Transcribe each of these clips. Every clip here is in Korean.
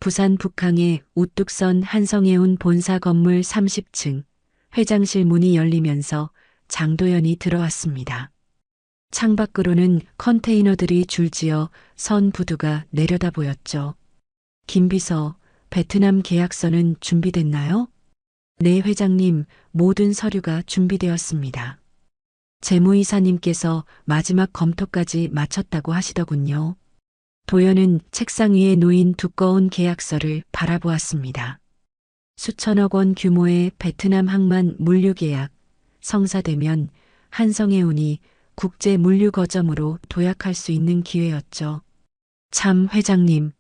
부산 북항에 우뚝 선 한성해운 본사 건물 30층 회장실 문이 열리면서 장도연이 들어왔습니다. 창밖으로는 컨테이너들이 줄지어 선 부두가 내려다 보였죠. 김 비서, 베트남 계약서는 준비됐나요? 네, 회장님, 모든 서류가 준비되었습니다. 재무이사님께서 마지막 검토까지 마쳤다고 하시더군요. 도연은 책상 위에 놓인 두꺼운 계약서를 바라보았습니다. 수천억 원 규모의 베트남 항만 물류 계약, 성사되면 한성해운이 국제 물류 거점으로 도약할 수 있는 기회였죠. 참, 회장님,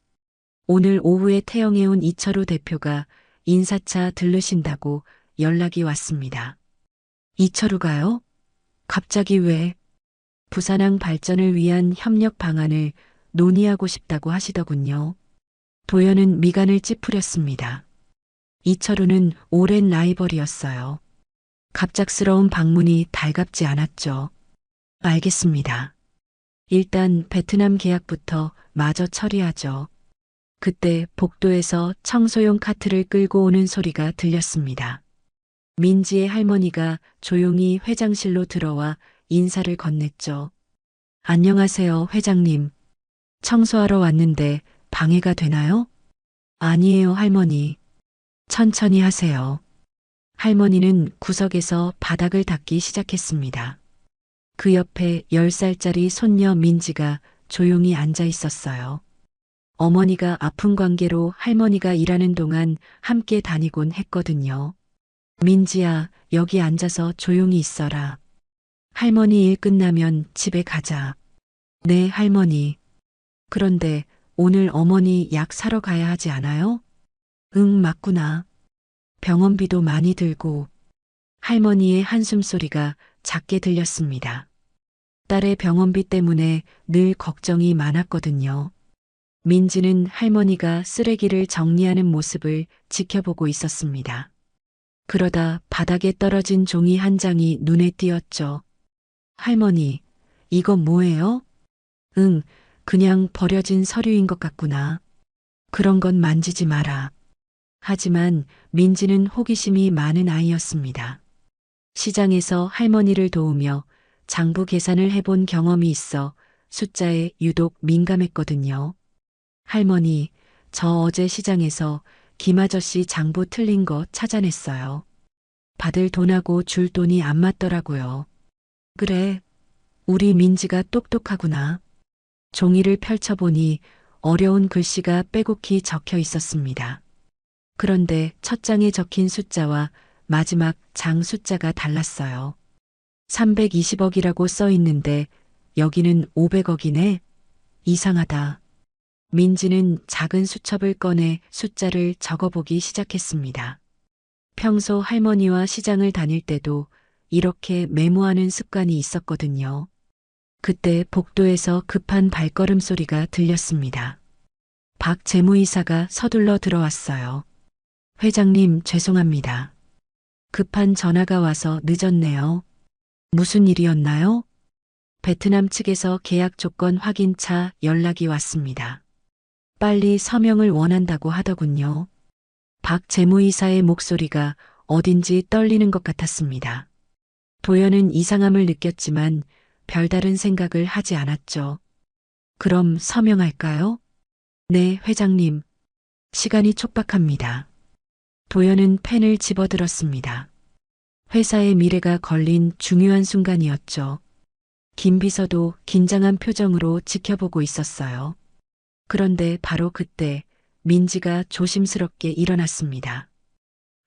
오늘 오후에 태영해운 이철우 대표가 인사차 들르신다고 연락이 왔습니다. 이철우가요? 갑자기 왜? 부산항 발전을 위한 협력 방안을 논의하고 싶다고 하시더군요. 도연은 미간을 찌푸렸습니다. 이철우는 오랜 라이벌이었어요. 갑작스러운 방문이 달갑지 않았죠. 알겠습니다. 일단 베트남 계약부터 마저 처리하죠. 그때 복도에서 청소용 카트를 끌고 오는 소리가 들렸습니다. 민지의 할머니가 조용히 회장실로 들어와 인사를 건넸죠. 안녕하세요, 회장님. 청소하러 왔는데 방해가 되나요? 아니에요, 할머니. 천천히 하세요. 할머니는 구석에서 바닥을 닦기 시작했습니다. 그 옆에 10살짜리 손녀 민지가 조용히 앉아 있었어요. 어머니가 아픈 관계로 할머니가 일하는 동안 함께 다니곤 했거든요. 민지야, 여기 앉아서 조용히 있어라. 할머니 일 끝나면 집에 가자. 네, 할머니. 그런데 오늘 어머니 약 사러 가야 하지 않아요? 응, 맞구나. 병원비도 많이 들고. 할머니의 한숨소리가 작게 들렸습니다. 딸의 병원비 때문에 늘 걱정이 많았거든요. 민지는 할머니가 쓰레기를 정리하는 모습을 지켜보고 있었습니다. 그러다 바닥에 떨어진 종이 한 장이 눈에 띄었죠. 할머니, 이건 뭐예요? 응, 그냥 버려진 서류인 것 같구나. 그런 건 만지지 마라. 하지만 민지는 호기심이 많은 아이였습니다. 시장에서 할머니를 도우며 장부 계산을 해본 경험이 있어 숫자에 유독 민감했거든요. 할머니, 저 어제 시장에서 김 아저씨 장부 틀린 거 찾아냈어요. 받을 돈하고 줄 돈이 안 맞더라고요. 그래, 우리 민지가 똑똑하구나. 종이를 펼쳐보니 어려운 글씨가 빼곡히 적혀 있었습니다. 그런데 첫 장에 적힌 숫자와 마지막 장 숫자가 달랐어요. 320억이라고 써 있는데 여기는 500억이네. 이상하다. 민지는 작은 수첩을 꺼내 숫자를 적어보기 시작했습니다. 평소 할머니와 시장을 다닐 때도 이렇게 메모하는 습관이 있었거든요. 그때 복도에서 급한 발걸음 소리가 들렸습니다. 박 재무이사가 서둘러 들어왔어요. 회장님, 죄송합니다. 급한 전화가 와서 늦었네요. 무슨 일이었나요? 베트남 측에서 계약 조건 확인차 연락이 왔습니다. 빨리 서명을 원한다고 하더군요. 박 재무이사의 목소리가 어딘지 떨리는 것 같았습니다. 도연은 이상함을 느꼈지만 별다른 생각을 하지 않았죠. 그럼 서명할까요? 네, 회장님. 시간이 촉박합니다. 도연은 펜을 집어들었습니다. 회사의 미래가 걸린 중요한 순간이었죠. 김 비서도 긴장한 표정으로 지켜보고 있었어요. 그런데 바로 그때 민지가 조심스럽게 일어났습니다.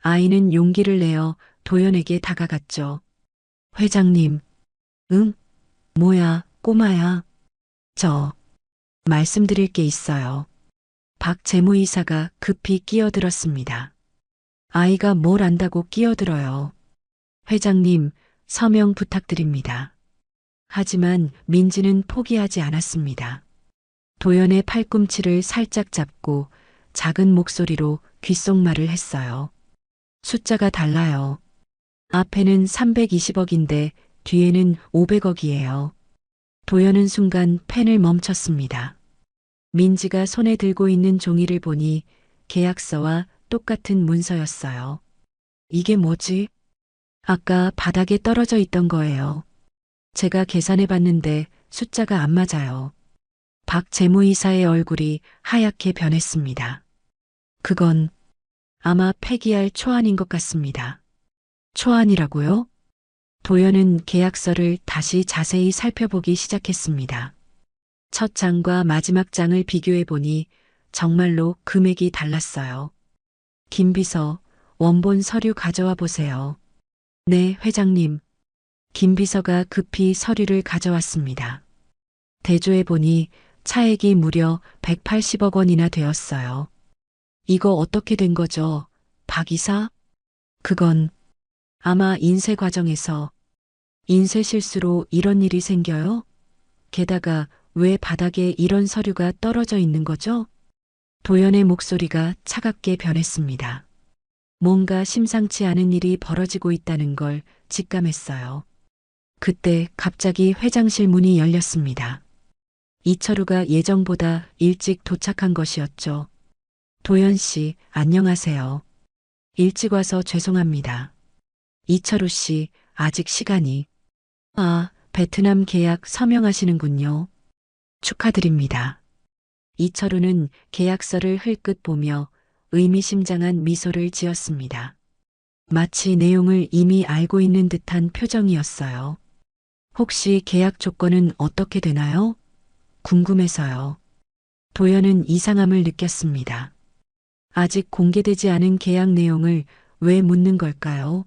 아이는 용기를 내어 도연에게 다가갔죠. 회장님. 응? 뭐야, 꼬마야. 말씀드릴 게 있어요. 박 재무이사가 급히 끼어들었습니다. 아이가 뭘 안다고 끼어들어요. 회장님, 서명 부탁드립니다. 하지만 민지는 포기하지 않았습니다. 도연의 팔꿈치를 살짝 잡고 작은 목소리로 귓속말을 했어요. 숫자가 달라요. 앞에는 320억인데 뒤에는 500억이에요. 도연은 순간 펜을 멈췄습니다. 민지가 손에 들고 있는 종이를 보니 계약서와 똑같은 문서였어요. 이게 뭐지? 아까 바닥에 떨어져 있던 거예요. 제가 계산해 봤는데 숫자가 안 맞아요. 박 재무이사의 얼굴이 하얗게 변했습니다. 그건 아마 폐기할 초안인 것 같습니다. 초안이라고요? 도연은 계약서를 다시 자세히 살펴보기 시작했습니다. 첫 장과 마지막 장을 비교해 보니 정말로 금액이 달랐어요. 김 비서, 원본 서류 가져와 보세요. 네, 회장님. 김 비서가 급히 서류를 가져왔습니다. 대조해 보니 차액이 무려 180억 원이나 되었어요. 이거 어떻게 된 거죠, 박 이사? 그건 아마 인쇄 과정에서 인쇄 실수로 이런 일이 생겨요? 게다가 왜 바닥에 이런 서류가 떨어져 있는 거죠? 도연의 목소리가 차갑게 변했습니다. 뭔가 심상치 않은 일이 벌어지고 있다는 걸 직감했어요. 그때 갑자기 회장실 문이 열렸습니다. 이철우가 예정보다 일찍 도착한 것이었죠. 도연 씨, 안녕하세요. 일찍 와서 죄송합니다. 이철우 씨, 아직 시간이. 아, 베트남 계약 서명하시는군요. 축하드립니다. 이철우는 계약서를 흘끗 보며 의미심장한 미소를 지었습니다. 마치 내용을 이미 알고 있는 듯한 표정이었어요. 혹시 계약 조건은 어떻게 되나요? 궁금해서요. 도연은 이상함을 느꼈습니다. 아직 공개되지 않은 계약 내용을 왜 묻는 걸까요?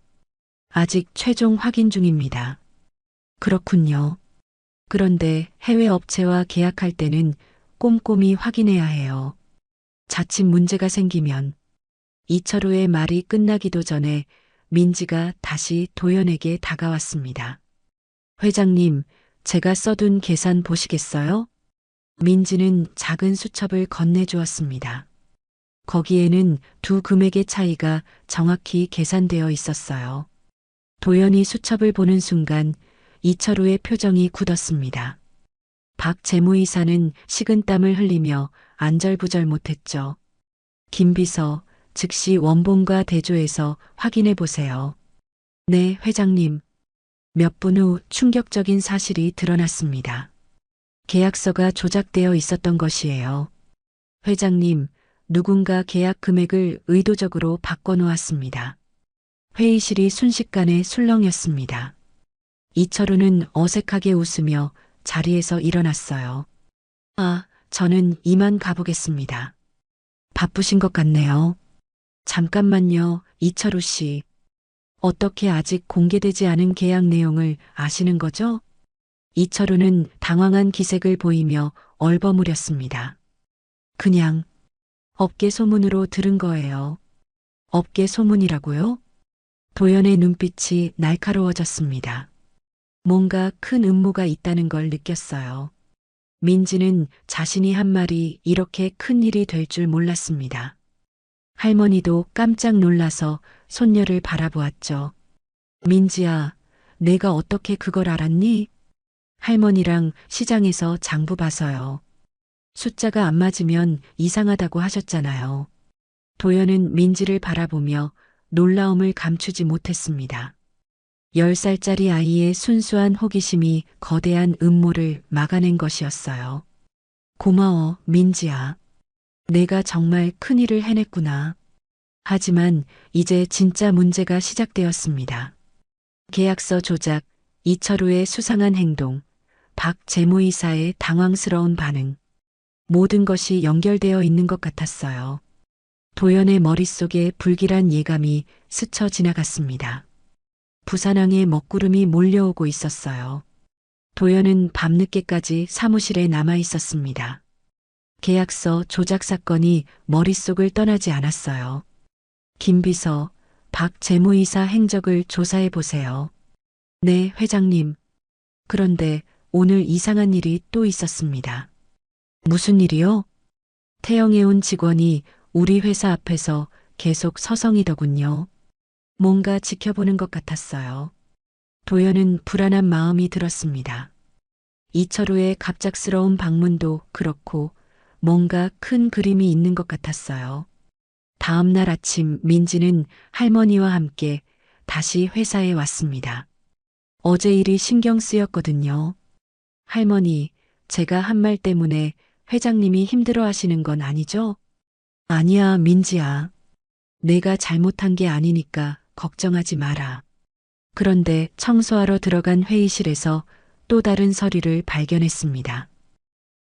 아직 최종 확인 중입니다. 그렇군요. 그런데 해외 업체와 계약할 때는 꼼꼼히 확인해야 해요. 자칫 문제가 생기면 이철우의 말이 끝나기도 전에 민지가 다시 도연에게 다가왔습니다. 회장님, 제가 써둔 계산 보시겠어요? 민지는 작은 수첩을 건네주었습니다. 거기에는 두 금액의 차이가 정확히 계산되어 있었어요. 도연이 수첩을 보는 순간 이철우의 표정이 굳었습니다. 박 재무이사는 식은땀을 흘리며 안절부절 못했죠. 김 비서, 즉시 원본과 대조해서 확인해 보세요. 네, 회장님. 몇 분 후 충격적인 사실이 드러났습니다. 계약서가 조작되어 있었던 것이에요. 회장님, 누군가 계약 금액을 의도적으로 바꿔놓았습니다. 회의실이 순식간에 술렁였습니다. 이철우는 어색하게 웃으며 자리에서 일어났어요. 아, 저는 이만 가보겠습니다. 바쁘신 것 같네요. 잠깐만요, 이철우 씨. 어떻게 아직 공개되지 않은 계약 내용을 아시는 거죠? 이철우는 당황한 기색을 보이며 얼버무렸습니다. 그냥 업계 소문으로 들은 거예요. 업계 소문이라고요? 도연의 눈빛이 날카로워졌습니다. 뭔가 큰 음모가 있다는 걸 느꼈어요. 민지는 자신이 한 말이 이렇게 큰 일이 될 줄 몰랐습니다. 할머니도 깜짝 놀라서 손녀를 바라보았죠. 민지야, 내가 어떻게 그걸 알았니? 할머니랑 시장에서 장부 봐서요. 숫자가 안 맞으면 이상하다고 하셨잖아요. 도연은 민지를 바라보며 놀라움을 감추지 못했습니다. 10살짜리 아이의 순수한 호기심이 거대한 음모를 막아낸 것이었어요. 고마워, 민지야. 내가 정말 큰일을 해냈구나. 하지만 이제 진짜 문제가 시작되었습니다. 계약서 조작, 이철우의 수상한 행동, 박 재무이사의 당황스러운 반응. 모든 것이 연결되어 있는 것 같았어요. 도연의 머릿속에 불길한 예감이 스쳐 지나갔습니다. 부산항에 먹구름이 몰려오고 있었어요. 도연은 밤늦게까지 사무실에 남아 있었습니다. 계약서 조작 사건이 머릿속을 떠나지 않았어요. 김 비서, 박 재무이사 행적을 조사해 보세요. 네, 회장님. 그런데 오늘 이상한 일이 또 있었습니다. 무슨 일이요? 태영해온 직원이 우리 회사 앞에서 계속 서성이더군요. 뭔가 지켜보는 것 같았어요. 도연은 불안한 마음이 들었습니다. 이철우의 갑작스러운 방문도 그렇고 뭔가 큰 그림이 있는 것 같았어요. 다음 날 아침 민지는 할머니와 함께 다시 회사에 왔습니다. 어제 일이 신경 쓰였거든요. 할머니, 제가 한 말 때문에 회장님이 힘들어 하시는 건 아니죠? 아니야, 민지야. 내가 잘못한 게 아니니까 걱정하지 마라. 그런데 청소하러 들어간 회의실에서 또 다른 서류를 발견했습니다.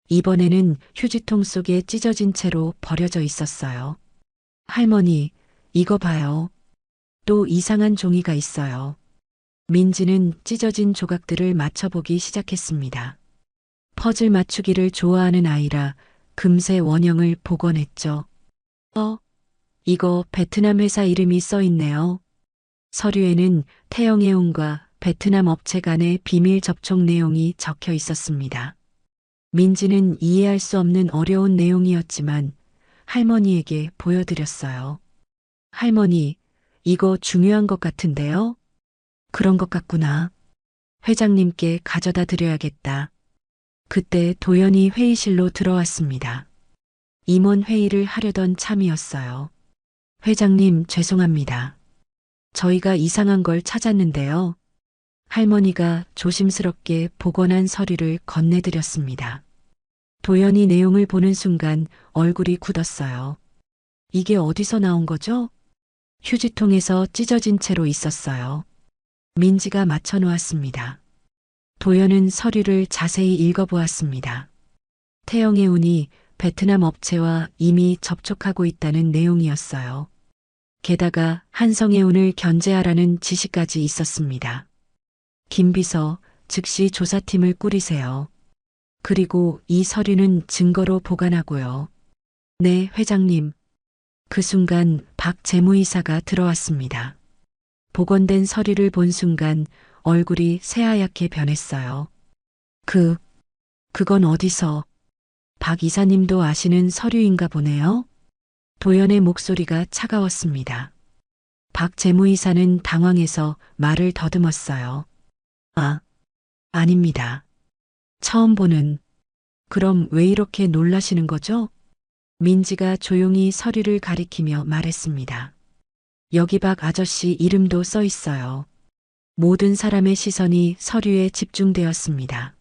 이번에는 휴지통 속에 찢어진 채로 버려져 있었어요. 할머니, 이거 봐요. 또 이상한 종이가 있어요. 민지는 찢어진 조각들을 맞춰보기 시작했습니다. 퍼즐 맞추기를 좋아하는 아이라 금세 원형을 복원했죠. 이거 베트남 회사 이름이 써 있네요. 서류에는 태영해운과 베트남 업체 간의 비밀 접촉 내용이 적혀 있었습니다. 민지는 이해할 수 없는 어려운 내용이었지만 할머니에게 보여드렸어요. 할머니, 이거 중요한 것 같은데요? 그런 것 같구나. 회장님께 가져다 드려야겠다. 그때 도연이 회의실로 들어왔습니다. 임원 회의를 하려던 참이었어요. 회장님, 죄송합니다. 저희가 이상한 걸 찾았는데요. 할머니가 조심스럽게 복원한 서류를 건네드렸습니다. 도연이 내용을 보는 순간 얼굴이 굳었어요. 이게 어디서 나온 거죠? 휴지통에서 찢어진 채로 있었어요. 민지가 맞춰놓았습니다. 도연은 서류를 자세히 읽어보았습니다. 태영의 운이 베트남 업체와 이미 접촉하고 있다는 내용이었어요. 게다가 한성의 운을 견제하라는 지시까지 있었습니다. 김 비서, 즉시 조사팀을 꾸리세요. 그리고 이 서류는 증거로 보관하고요. 네, 회장님. 그 순간 박 재무이사가 들어왔습니다. 복원된 서류를 본 순간 얼굴이 새하얗게 변했어요. 그건 어디서? 박 이사님도 아시는 서류인가 보네요. 도연의 목소리가 차가웠습니다. 박 재무이사는 당황해서 말을 더듬었어요. 아닙니다. 처음 보는. 그럼 왜 이렇게 놀라시는 거죠? 민지가 조용히 서류를 가리키며 말했습니다. 여기 박 아저씨 이름도 써 있어요. 모든 사람의 시선이 서류에 집중되었습니다.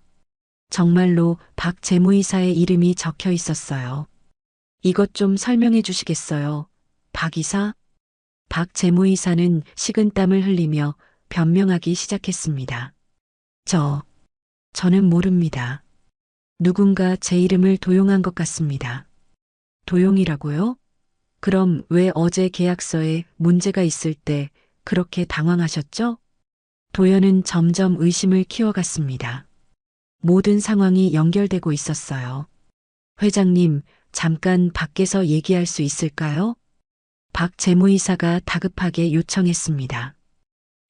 정말로 박 재무이사의 이름이 적혀 있었어요. 이것 좀 설명해 주시겠어요? 박 이사? 박 재무이사는 식은땀을 흘리며 변명하기 시작했습니다. 저는 모릅니다. 누군가 제 이름을 도용한 것 같습니다. 도용이라고요? 그럼 왜 어제 계약서에 문제가 있을 때 그렇게 당황하셨죠? 도연은 점점 의심을 키워갔습니다. 모든 상황이 연결되고 있었어요. 회장님, 잠깐 밖에서 얘기할 수 있을까요? 박 재무이사가 다급하게 요청했습니다.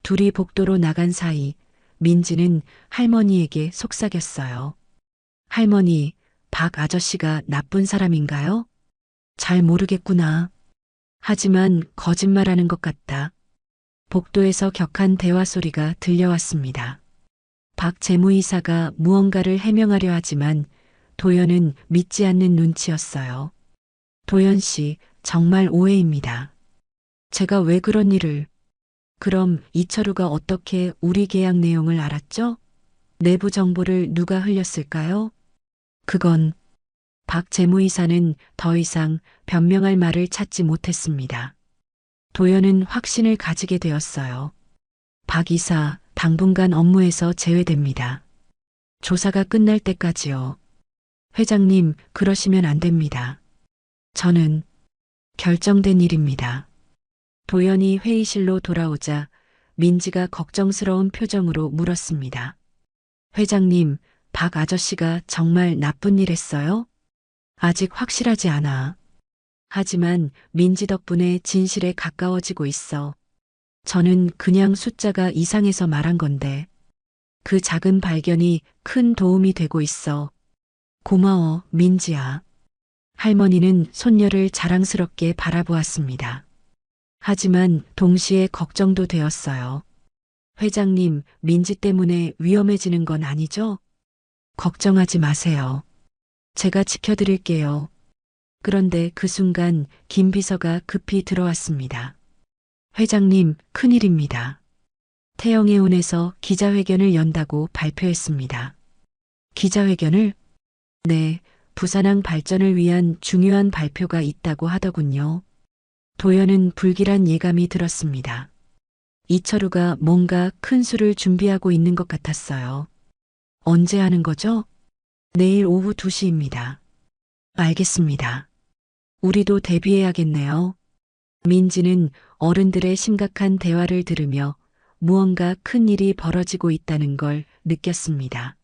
둘이 복도로 나간 사이 민지는 할머니에게 속삭였어요. 할머니, 박 아저씨가 나쁜 사람인가요? 잘 모르겠구나. 하지만 거짓말하는 것 같다. 복도에서 격한 대화 소리가 들려왔습니다. 박 재무이사가 무언가를 해명하려 하지만 도연은 믿지 않는 눈치였어요. 도연 씨, 정말 오해입니다. 제가 왜 그런 일을... 그럼 이철우가 어떻게 우리 계약 내용을 알았죠? 내부 정보를 누가 흘렸을까요? 그건... 박 재무이사는 더 이상 변명할 말을 찾지 못했습니다. 도연은 확신을 가지게 되었어요. 박 이사, 당분간 업무에서 제외됩니다. 조사가 끝날 때까지요. 회장님, 그러시면 안 됩니다. 저는 결정된 일입니다. 도연이 회의실로 돌아오자 민지가 걱정스러운 표정으로 물었습니다. 회장님, 박 아저씨가 정말 나쁜 일 했어요? 아직 확실하지 않아. 하지만 민지 덕분에 진실에 가까워지고 있어. 저는 그냥 숫자가 이상해서 말한 건데 그 작은 발견이 큰 도움이 되고 있어. 고마워, 민지야. 할머니는 손녀를 자랑스럽게 바라보았습니다. 하지만 동시에 걱정도 되었어요. 회장님, 민지 때문에 위험해지는 건 아니죠? 걱정하지 마세요. 제가 지켜드릴게요. 그런데 그 순간 김 비서가 급히 들어왔습니다. 회장님, 큰일입니다. 태영해운에서 기자회견을 연다고 발표했습니다. 기자회견을? 네, 부산항 발전을 위한 중요한 발표가 있다고 하더군요. 도연은 불길한 예감이 들었습니다. 이철우가 뭔가 큰 수를 준비하고 있는 것 같았어요. 언제 하는 거죠? 내일 오후 2시입니다. 알겠습니다. 우리도 대비해야겠네요. 민지는 어른들의 심각한 대화를 들으며 무언가 큰 일이 벌어지고 있다는 걸 느꼈습니다.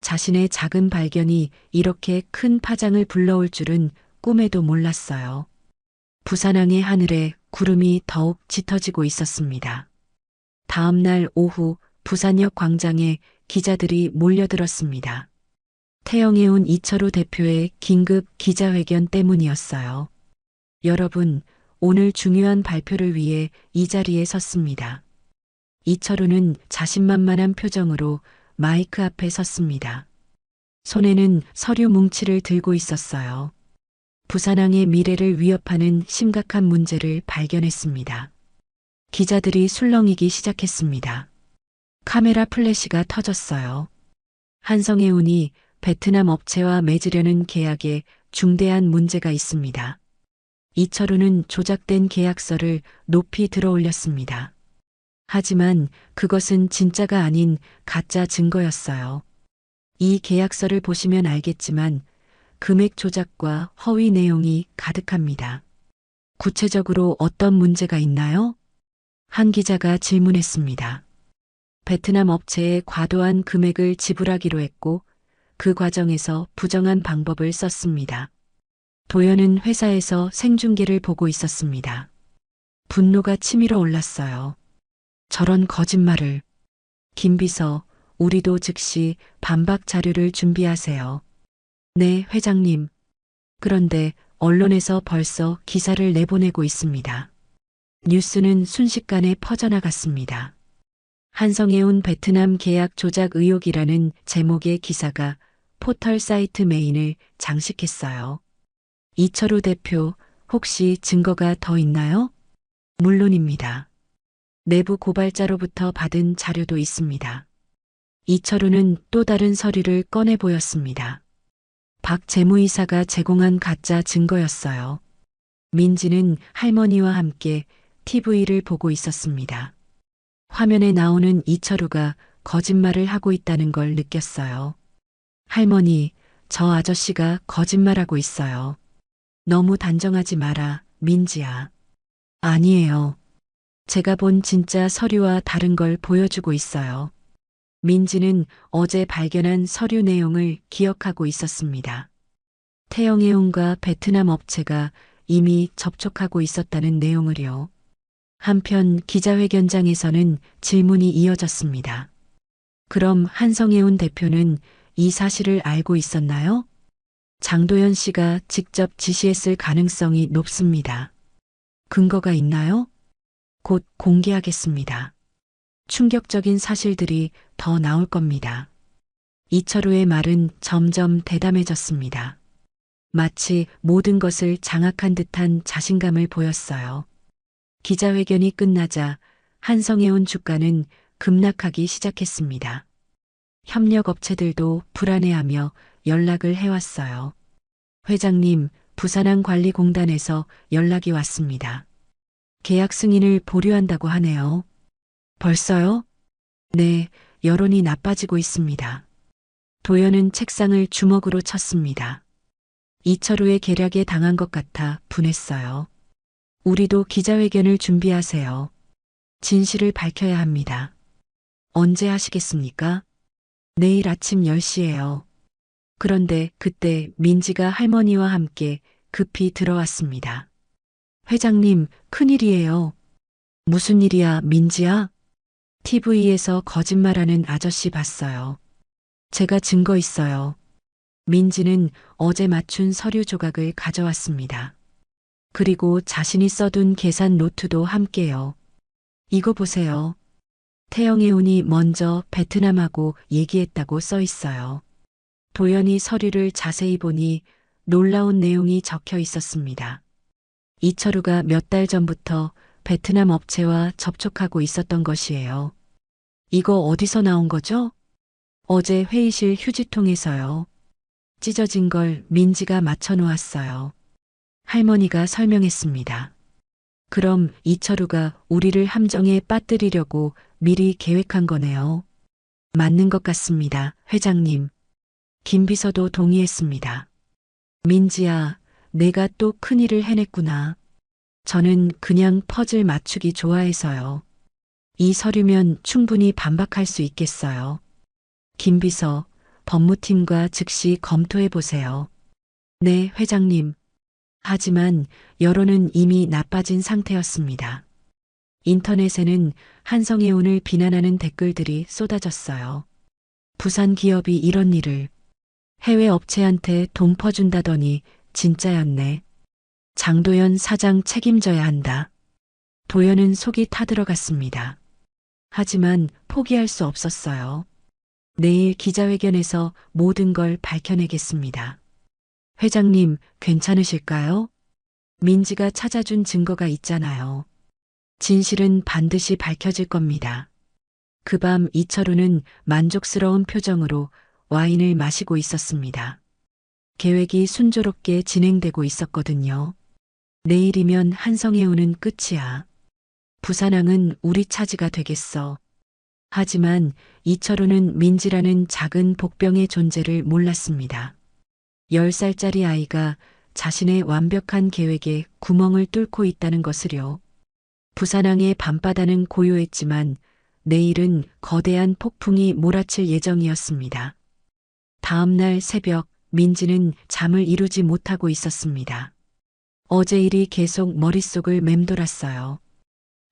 자신의 작은 발견이 이렇게 큰 파장을 불러올 줄은 꿈에도 몰랐어요. 부산항의 하늘에 구름이 더욱 짙어지고 있었습니다. 다음 날 오후 부산역 광장에 기자들이 몰려들었습니다. 태영해운 이철우 대표의 긴급 기자회견 때문이었어요. 여러분, 오늘 중요한 발표를 위해 이 자리에 섰습니다. 이철우는 자신만만한 표정으로 마이크 앞에 섰습니다. 손에는 서류 뭉치를 들고 있었어요. 부산항의 미래를 위협하는 심각한 문제를 발견했습니다. 기자들이 술렁이기 시작했습니다. 카메라 플래시가 터졌어요. 한성해운이 베트남 업체와 맺으려는 계약에 중대한 문제가 있습니다. 이철우는 조작된 계약서를 높이 들어올렸습니다. 하지만 그것은 진짜가 아닌 가짜 증거였어요. 이 계약서를 보시면 알겠지만 금액 조작과 허위 내용이 가득합니다. 구체적으로 어떤 문제가 있나요? 한 기자가 질문했습니다. 베트남 업체에 과도한 금액을 지불하기로 했고 그 과정에서 부정한 방법을 썼습니다. 도연은 회사에서 생중계를 보고 있었습니다. 분노가 치밀어 올랐어요. 저런 거짓말을. 김 비서, 우리도 즉시 반박 자료를 준비하세요. 네, 회장님. 그런데 언론에서 벌써 기사를 내보내고 있습니다. 뉴스는 순식간에 퍼져나갔습니다. 한성해운 베트남 계약 조작 의혹이라는 제목의 기사가 포털 사이트 메인을 장식했어요. 이철우 대표, 혹시 증거가 더 있나요? 물론입니다. 내부 고발자로부터 받은 자료도 있습니다. 이철우는 또 다른 서류를 꺼내 보였습니다. 박 재무이사가 제공한 가짜 증거였어요. 민지는 할머니와 함께 TV를 보고 있었습니다. 화면에 나오는 이철우가 거짓말을 하고 있다는 걸 느꼈어요. 할머니, 저 아저씨가 거짓말하고 있어요. 너무 단정하지 마라, 민지야. 아니에요. 제가 본 진짜 서류와 다른 걸 보여주고 있어요. 민지는 어제 발견한 서류 내용을 기억하고 있었습니다. 태영해운과 베트남 업체가 이미 접촉하고 있었다는 내용을요. 한편 기자회견장에서는 질문이 이어졌습니다. 그럼 한성해운 대표는 이 사실을 알고 있었나요? 장도연 씨가 직접 지시했을 가능성이 높습니다. 근거가 있나요? 곧 공개하겠습니다. 충격적인 사실들이 더 나올 겁니다. 이철우의 말은 점점 대담해졌습니다. 마치 모든 것을 장악한 듯한 자신감을 보였어요. 기자회견이 끝나자 한성해운 주가는 급락하기 시작했습니다. 협력업체들도 불안해하며 연락을 해왔어요. 회장님, 부산항관리공단에서 연락이 왔습니다. 계약 승인을 보류한다고 하네요. 벌써요? 네, 여론이 나빠지고 있습니다. 도연은 책상을 주먹으로 쳤습니다. 이철우의 계략에 당한 것 같아 분했어요. 우리도 기자회견을 준비하세요. 진실을 밝혀야 합니다. 언제 하시겠습니까? 내일 아침 10시예요. 그런데 그때 민지가 할머니와 함께 급히 들어왔습니다. 회장님, 큰일이에요. 무슨 일이야, 민지야? TV에서 거짓말하는 아저씨 봤어요. 제가 증거 있어요. 민지는 어제 맞춘 서류 조각을 가져왔습니다. 그리고 자신이 써둔 계산 노트도 함께요. 이거 보세요. 태영해운이 먼저 베트남하고 얘기했다고 써 있어요. 도연이 서류를 자세히 보니 놀라운 내용이 적혀 있었습니다. 이철우가 몇 달 전부터 베트남 업체와 접촉하고 있었던 것이에요. 이거 어디서 나온 거죠? 어제 회의실 휴지통에서요. 찢어진 걸 민지가 맞춰 놓았어요. 할머니가 설명했습니다. 그럼 이철우가 우리를 함정에 빠뜨리려고 미리 계획한 거네요. 맞는 것 같습니다, 회장님. 김 비서도 동의했습니다. 민지야, 내가 또 큰일을 해냈구나. 저는 그냥 퍼즐 맞추기 좋아해서요. 이 서류면 충분히 반박할 수 있겠어요. 김 비서, 법무팀과 즉시 검토해 보세요. 네, 회장님. 하지만 여론은 이미 나빠진 상태였습니다. 인터넷에는 한성해운을 비난하는 댓글들이 쏟아졌어요. 부산 기업이 이런 일을 해외 업체한테 돈 퍼준다더니 진짜였네. 장도연 사장 책임져야 한다. 도연은 속이 타들어갔습니다. 하지만 포기할 수 없었어요. 내일 기자회견에서 모든 걸 밝혀내겠습니다. 회장님, 괜찮으실까요? 민지가 찾아준 증거가 있잖아요. 진실은 반드시 밝혀질 겁니다. 그 밤 이철우는 만족스러운 표정으로 와인을 마시고 있었습니다. 계획이 순조롭게 진행되고 있었거든요. 내일이면 한성해운은 끝이야. 부산항은 우리 차지가 되겠어. 하지만 이철우는 민지라는 작은 복병의 존재를 몰랐습니다. 10살짜리 아이가 자신의 완벽한 계획에 구멍을 뚫고 있다는 것을요. 부산항의 밤바다는 고요했지만 내일은 거대한 폭풍이 몰아칠 예정이었습니다. 다음 날 새벽 민지는 잠을 이루지 못하고 있었습니다. 어제 일이 계속 머릿속을 맴돌았어요.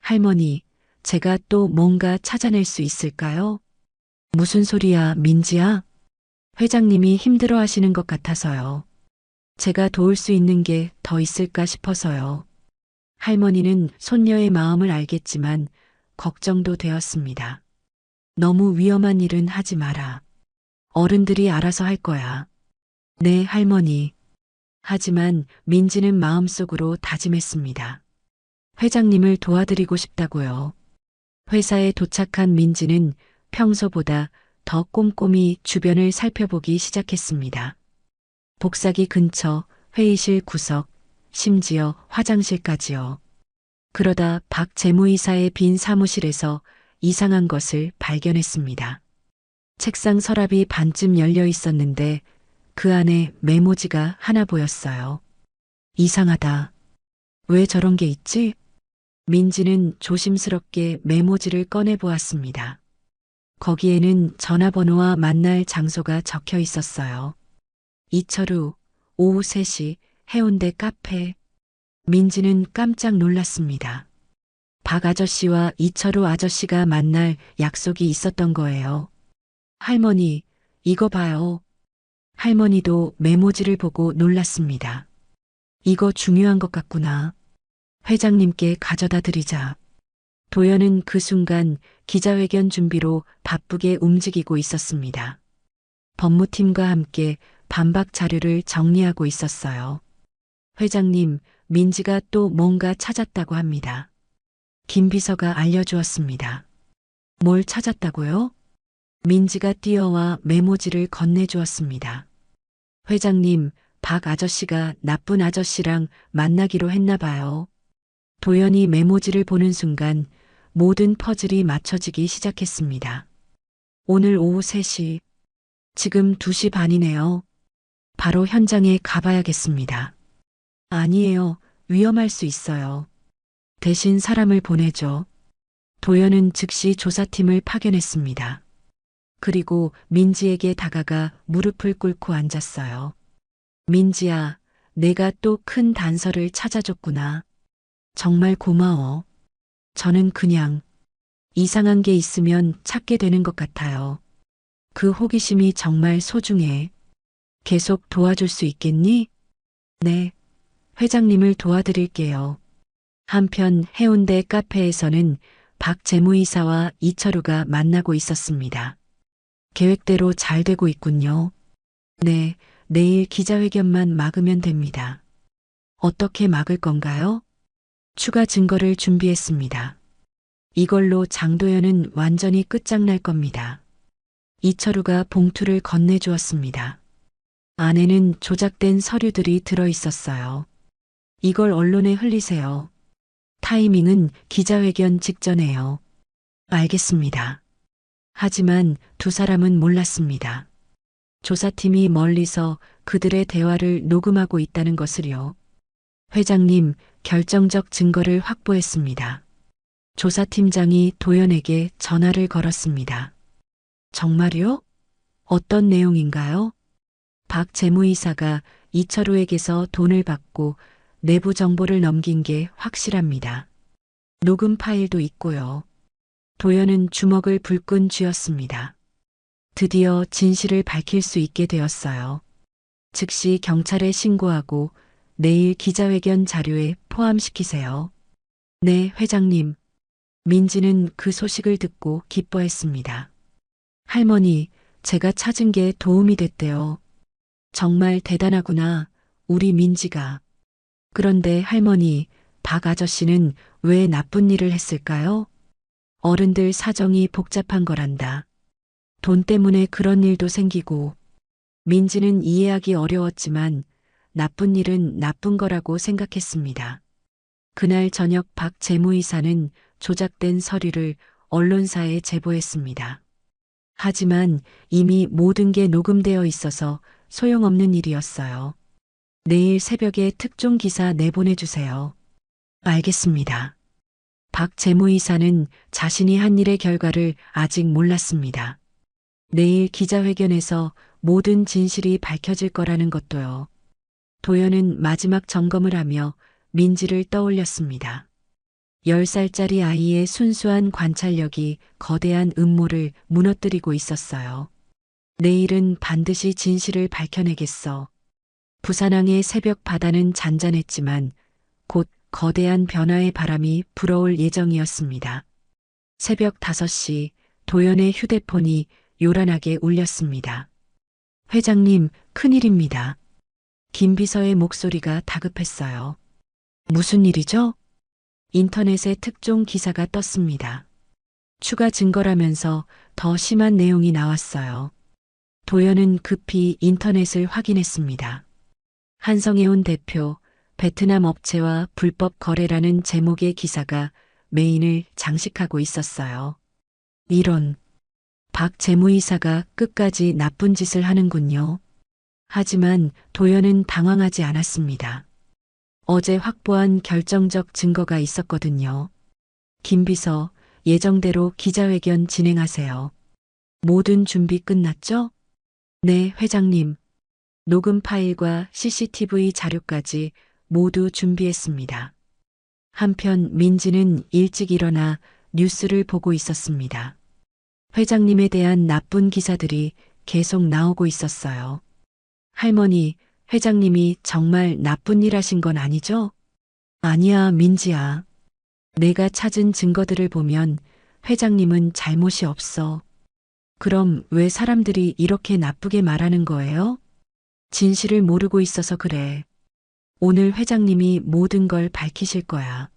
할머니, 제가 또 뭔가 찾아낼 수 있을까요? 무슨 소리야, 민지야? 회장님이 힘들어 하시는 것 같아서요. 제가 도울 수 있는 게 더 있을까 싶어서요. 할머니는 손녀의 마음을 알겠지만 걱정도 되었습니다. 너무 위험한 일은 하지 마라. 어른들이 알아서 할 거야. 네, 할머니. 하지만 민지는 마음속으로 다짐했습니다. 회장님을 도와드리고 싶다고요. 회사에 도착한 민지는 평소보다 더 꼼꼼히 주변을 살펴보기 시작했습니다. 복사기 근처, 회의실 구석, 심지어 화장실까지요. 그러다 박 재무이사의 빈 사무실에서 이상한 것을 발견했습니다. 책상 서랍이 반쯤 열려 있었는데 그 안에 메모지가 하나 보였어요. 이상하다. 왜 저런 게 있지? 민지는 조심스럽게 메모지를 꺼내 보았습니다. 거기에는 전화번호와 만날 장소가 적혀 있었어요. 이철우, 오후 3시, 해운대 카페. 민지는 깜짝 놀랐습니다. 박 아저씨와 이철우 아저씨가 만날 약속이 있었던 거예요. 할머니, 이거 봐요. 할머니도 메모지를 보고 놀랐습니다. 이거 중요한 것 같구나. 회장님께 가져다 드리자. 도연은 그 순간 기자회견 준비로 바쁘게 움직이고 있었습니다. 법무팀과 함께 반박 자료를 정리하고 있었어요. 회장님, 민지가 또 뭔가 찾았다고 합니다. 김 비서가 알려주었습니다. 뭘 찾았다고요? 민지가 뛰어와 메모지를 건네주었습니다. 회장님, 박 아저씨가 나쁜 아저씨랑 만나기로 했나 봐요. 도연이 메모지를 보는 순간 모든 퍼즐이 맞춰지기 시작했습니다. 오늘 오후 3시, 지금 2시 반이네요. 바로 현장에 가봐야겠습니다. 아니에요. 위험할 수 있어요. 대신 사람을 보내죠. 도연은 즉시 조사팀을 파견했습니다. 그리고 민지에게 다가가 무릎을 꿇고 앉았어요. 민지야, 내가 또 큰 단서를 찾아줬구나. 정말 고마워. 저는 그냥 이상한 게 있으면 찾게 되는 것 같아요. 그 호기심이 정말 소중해. 계속 도와줄 수 있겠니? 네. 회장님을 도와드릴게요. 한편 해운대 카페에서는 박 재무이사와 이철우가 만나고 있었습니다. 계획대로 잘 되고 있군요. 네, 내일 기자회견만 막으면 됩니다. 어떻게 막을 건가요? 추가 증거를 준비했습니다. 이걸로 장도연은 완전히 끝장날 겁니다. 이철우가 봉투를 건네주었습니다. 안에는 조작된 서류들이 들어 있었어요. 이걸 언론에 흘리세요. 타이밍은 기자회견 직전에요. 알겠습니다. 하지만 두 사람은 몰랐습니다. 조사팀이 멀리서 그들의 대화를 녹음하고 있다는 것을요. 회장님, 결정적 증거를 확보했습니다. 조사팀장이 도연에게 전화를 걸었습니다. 정말요? 어떤 내용인가요? 박 재무이사가 이철우에게서 돈을 받고 내부 정보를 넘긴 게 확실합니다. 녹음 파일도 있고요. 도연은 주먹을 불끈 쥐었습니다. 드디어 진실을 밝힐 수 있게 되었어요. 즉시 경찰에 신고하고 내일 기자회견 자료에 포함시키세요. 네, 회장님. 민지는 그 소식을 듣고 기뻐했습니다. 할머니, 제가 찾은 게 도움이 됐대요. 정말 대단하구나, 우리 민지가. 그런데 할머니, 박 아저씨는 왜 나쁜 일을 했을까요? 어른들 사정이 복잡한 거란다. 돈 때문에 그런 일도 생기고, 민지는 이해하기 어려웠지만 나쁜 일은 나쁜 거라고 생각했습니다. 그날 저녁 박 재무이사는 조작된 서류를 언론사에 제보했습니다. 하지만 이미 모든 게 녹음되어 있어서 소용없는 일이었어요. 내일 새벽에 특종 기사 내보내주세요. 알겠습니다. 박 재무이사는 자신이 한 일의 결과를 아직 몰랐습니다. 내일 기자회견에서 모든 진실이 밝혀질 거라는 것도요. 도연은 마지막 점검을 하며 민지를 떠올렸습니다. 10살짜리 아이의 순수한 관찰력이 거대한 음모를 무너뜨리고 있었어요. 내일은 반드시 진실을 밝혀내겠어. 부산항의 새벽 바다는 잔잔했지만 곧 거대한 변화의 바람이 불어올 예정이었습니다. 새벽 5시 도연의 휴대폰이 요란하게 울렸습니다. 회장님, 큰일입니다. 김비서의 목소리가 다급했어요. 무슨 일이죠? 인터넷에 특종 기사가 떴습니다. 추가 증거라면서 더 심한 내용이 나왔어요. 도연은 급히 인터넷을 확인했습니다. 한성해운 대표, 베트남 업체와 불법 거래라는 제목의 기사가 메인을 장식하고 있었어요. 이런, 박 재무이사가 끝까지 나쁜 짓을 하는군요. 하지만 도연은 당황하지 않았습니다. 어제 확보한 결정적 증거가 있었거든요. 김 비서, 예정대로 기자회견 진행하세요. 모든 준비 끝났죠? 네, 회장님. 녹음 파일과 CCTV 자료까지 모두 준비했습니다. 한편 민지는 일찍 일어나 뉴스를 보고 있었습니다. 회장님에 대한 나쁜 기사들이 계속 나오고 있었어요. 할머니, 회장님이 정말 나쁜 일 하신 건 아니죠? 아니야, 민지야. 내가 찾은 증거들을 보면 회장님은 잘못이 없어. 그럼 왜 사람들이 이렇게 나쁘게 말하는 거예요? 진실을 모르고 있어서 그래. 오늘 회장님이 모든 걸 밝히실 거야.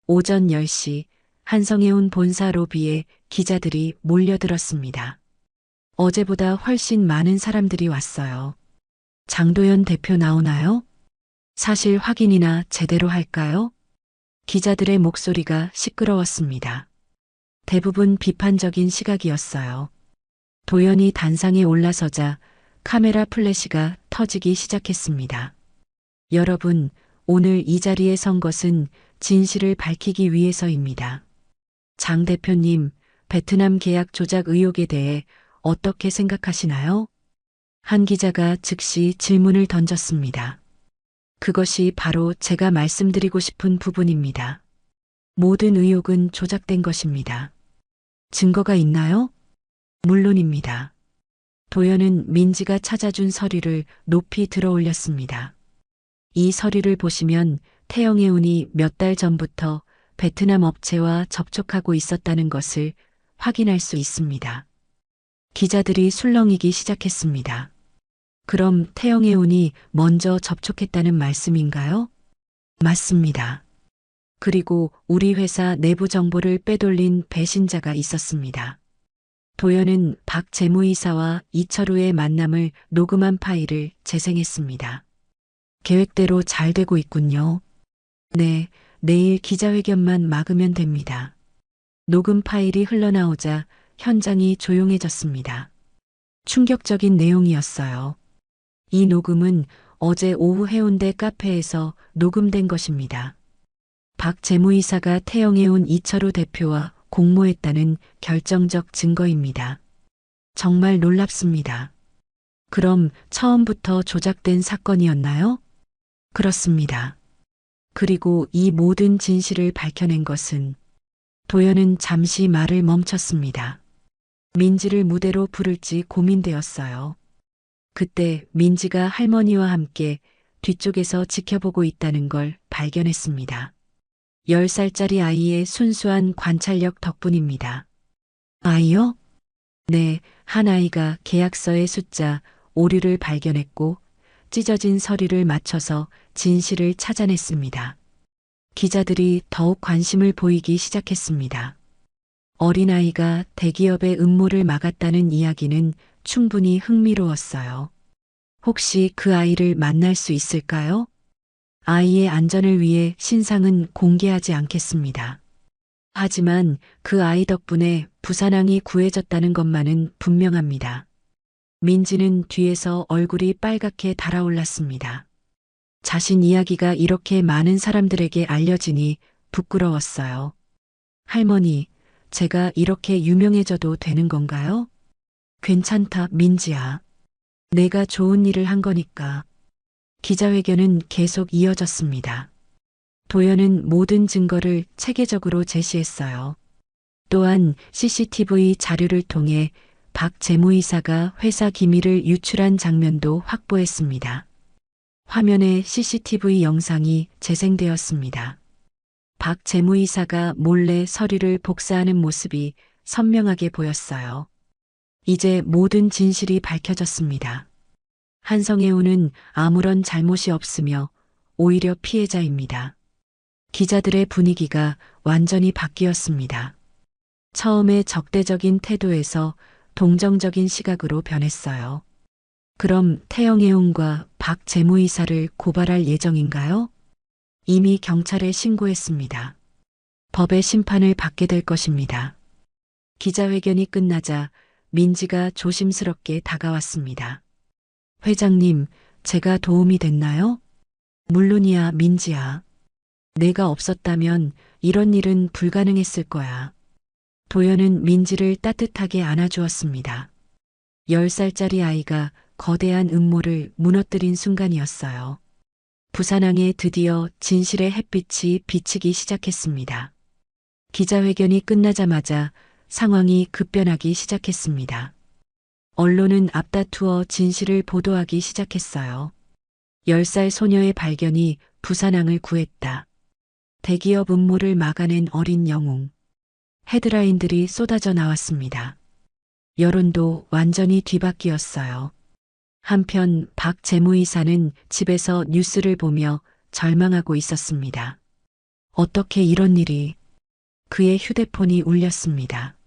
오전 10시 한성해운 본사 로비에 기자들이 몰려들었습니다. 어제보다 훨씬 많은 사람들이 왔어요. 장도연 대표 나오나요? 사실 확인이나 제대로 할까요? 기자들의 목소리가 시끄러웠습니다. 대부분 비판적인 시각이었어요. 도연이 단상에 올라서자 카메라 플래시가 터지기 시작했습니다. 여러분, 오늘 이 자리에 선 것은 진실을 밝히기 위해서입니다. 장 대표님, 베트남 계약 조작 의혹에 대해 어떻게 생각하시나요? 한 기자가 즉시 질문을 던졌습니다. 그것이 바로 제가 말씀드리고 싶은 부분입니다. 모든 의혹은 조작된 것입니다. 증거가 있나요? 물론입니다. 도연은 민지가 찾아준 서류를 높이 들어 올렸습니다. 이 서류를 보시면 태영해운이 몇 달 전부터 베트남 업체와 접촉하고 있었다는 것을 확인할 수 있습니다. 기자들이 술렁이기 시작했습니다. 그럼 태영해운이 먼저 접촉했다는 말씀인가요? 맞습니다. 그리고 우리 회사 내부 정보를 빼돌린 배신자가 있었습니다. 도연은 박 재무이사와 이철우의 만남을 녹음한 파일을 재생했습니다. 계획대로 잘 되고 있군요. 네, 내일 기자회견만 막으면 됩니다. 녹음 파일이 흘러나오자 현장이 조용해졌습니다. 충격적인 내용이었어요. 이 녹음은 어제 오후 해운대 카페에서 녹음된 것입니다. 박 재무이사가 태영해운 이철우 대표와 공모했다는 결정적 증거입니다. 정말 놀랍습니다. 그럼 처음부터 조작된 사건이었나요? 그렇습니다. 그리고 이 모든 진실을 밝혀낸 것은 도연은 잠시 말을 멈췄습니다. 민지를 무대로 부를지 고민되었어요. 그때 민지가 할머니와 함께 뒤쪽에서 지켜보고 있다는 걸 발견했습니다. 10살짜리 아이의 순수한 관찰력 덕분입니다. 아이요? 네, 한 아이가 계약서의 숫자 오류를 발견했고 찢어진 서류를 맞춰서 진실을 찾아냈습니다. 기자들이 더욱 관심을 보이기 시작했습니다. 어린아이가 대기업의 음모를 막았다는 이야기는 충분히 흥미로웠어요. 혹시 그 아이를 만날 수 있을까요? 아이의 안전을 위해 신상은 공개하지 않겠습니다. 하지만 그 아이 덕분에 부산항이 구해졌다는 것만은 분명합니다. 민지는 뒤에서 얼굴이 빨갛게 달아올랐습니다. 자신 이야기가 이렇게 많은 사람들에게 알려지니 부끄러웠어요. 할머니, 제가 이렇게 유명해져도 되는 건가요? 괜찮다, 민지야. 내가 좋은 일을 한 거니까. 기자회견은 계속 이어졌습니다. 도연은 모든 증거를 체계적으로 제시했어요. 또한 CCTV 자료를 통해 박 재무이사가 회사 기밀을 유출한 장면도 확보했습니다. 화면에 CCTV 영상이 재생되었습니다. 박 재무이사가 몰래 서류를 복사하는 모습이 선명하게 보였어요. 이제 모든 진실이 밝혀졌습니다. 한성해운은 아무런 잘못이 없으며 오히려 피해자입니다. 기자들의 분위기가 완전히 바뀌었습니다. 처음에 적대적인 태도에서 동정적인 시각으로 변했어요. 그럼 태영해운과 박 재무이사를 고발할 예정인가요? 이미 경찰에 신고했습니다. 법의 심판을 받게 될 것입니다. 기자회견이 끝나자 민지가 조심스럽게 다가왔습니다. 회장님, 제가 도움이 됐나요? 물론이야, 민지야. 내가 없었다면 이런 일은 불가능했을 거야. 도연은 민지를 따뜻하게 안아주었습니다. 10살짜리 아이가 거대한 음모를 무너뜨린 순간이었어요. 부산항에 드디어 진실의 햇빛이 비치기 시작했습니다. 기자회견이 끝나자마자 상황이 급변하기 시작했습니다. 언론은 앞다투어 진실을 보도하기 시작했어요. 10살 소녀의 발견이 부산항을 구했다. 대기업 음모를 막아낸 어린 영웅. 헤드라인들이 쏟아져 나왔습니다. 여론도 완전히 뒤바뀌었어요. 한편 박 재무이사는 집에서 뉴스를 보며 절망하고 있었습니다. 어떻게 이런 일이? 그의 휴대폰이 울렸습니다.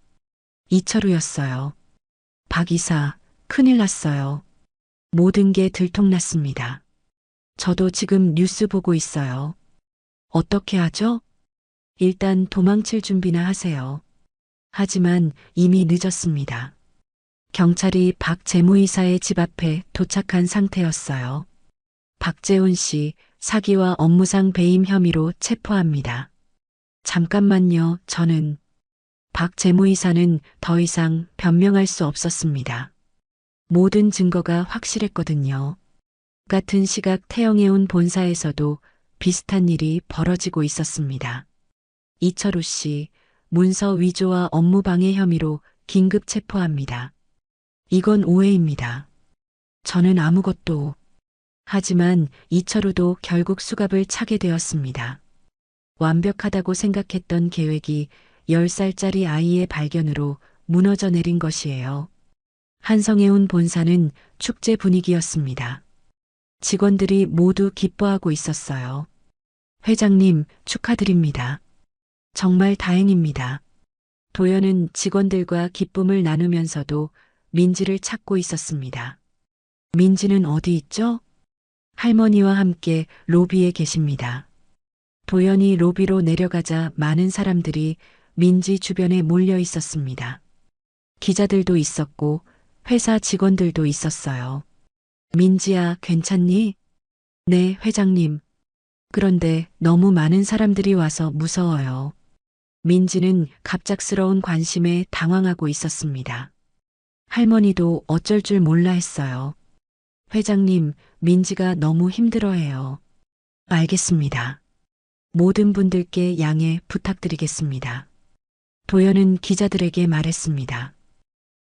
이철우였어요. 박 이사, 큰일 났어요. 모든 게 들통났습니다. 저도 지금 뉴스 보고 있어요. 어떻게 하죠? 일단 도망칠 준비나 하세요. 하지만 이미 늦었습니다. 경찰이 박 재무이사의 집 앞에 도착한 상태였어요. 박재훈 씨 사기와 업무상 배임 혐의로 체포합니다. 잠깐만요, 저는. 박 재무이사는 더 이상 변명할 수 없었습니다. 모든 증거가 확실했거든요. 같은 시각 태영해운 본사에서도 비슷한 일이 벌어지고 있었습니다. 이철우 씨, 문서 위조와 업무방해 혐의로 긴급 체포합니다. 이건 오해입니다. 저는 아무것도. 하지만 이철우도 결국 수갑을 차게 되었습니다. 완벽하다고 생각했던 계획이 10살짜리 아이의 발견으로 무너져 내린 것이에요. 한성해운 본사는 축제 분위기였습니다. 직원들이 모두 기뻐하고 있었어요. 회장님, 축하드립니다. 정말 다행입니다. 도연은 직원들과 기쁨을 나누면서도 민지를 찾고 있었습니다. 민지는 어디 있죠? 할머니와 함께 로비에 계십니다. 도연이 로비로 내려가자 많은 사람들이 민지 주변에 몰려 있었습니다. 기자들도 있었고 회사 직원들도 있었어요. 민지야, 괜찮니? 네, 회장님. 그런데 너무 많은 사람들이 와서 무서워요. 민지는 갑작스러운 관심에 당황하고 있었습니다. 할머니도 어쩔 줄 몰라 했어요. 회장님, 민지가 너무 힘들어해요. 알겠습니다. 모든 분들께 양해 부탁드리겠습니다. 도연은 기자들에게 말했습니다.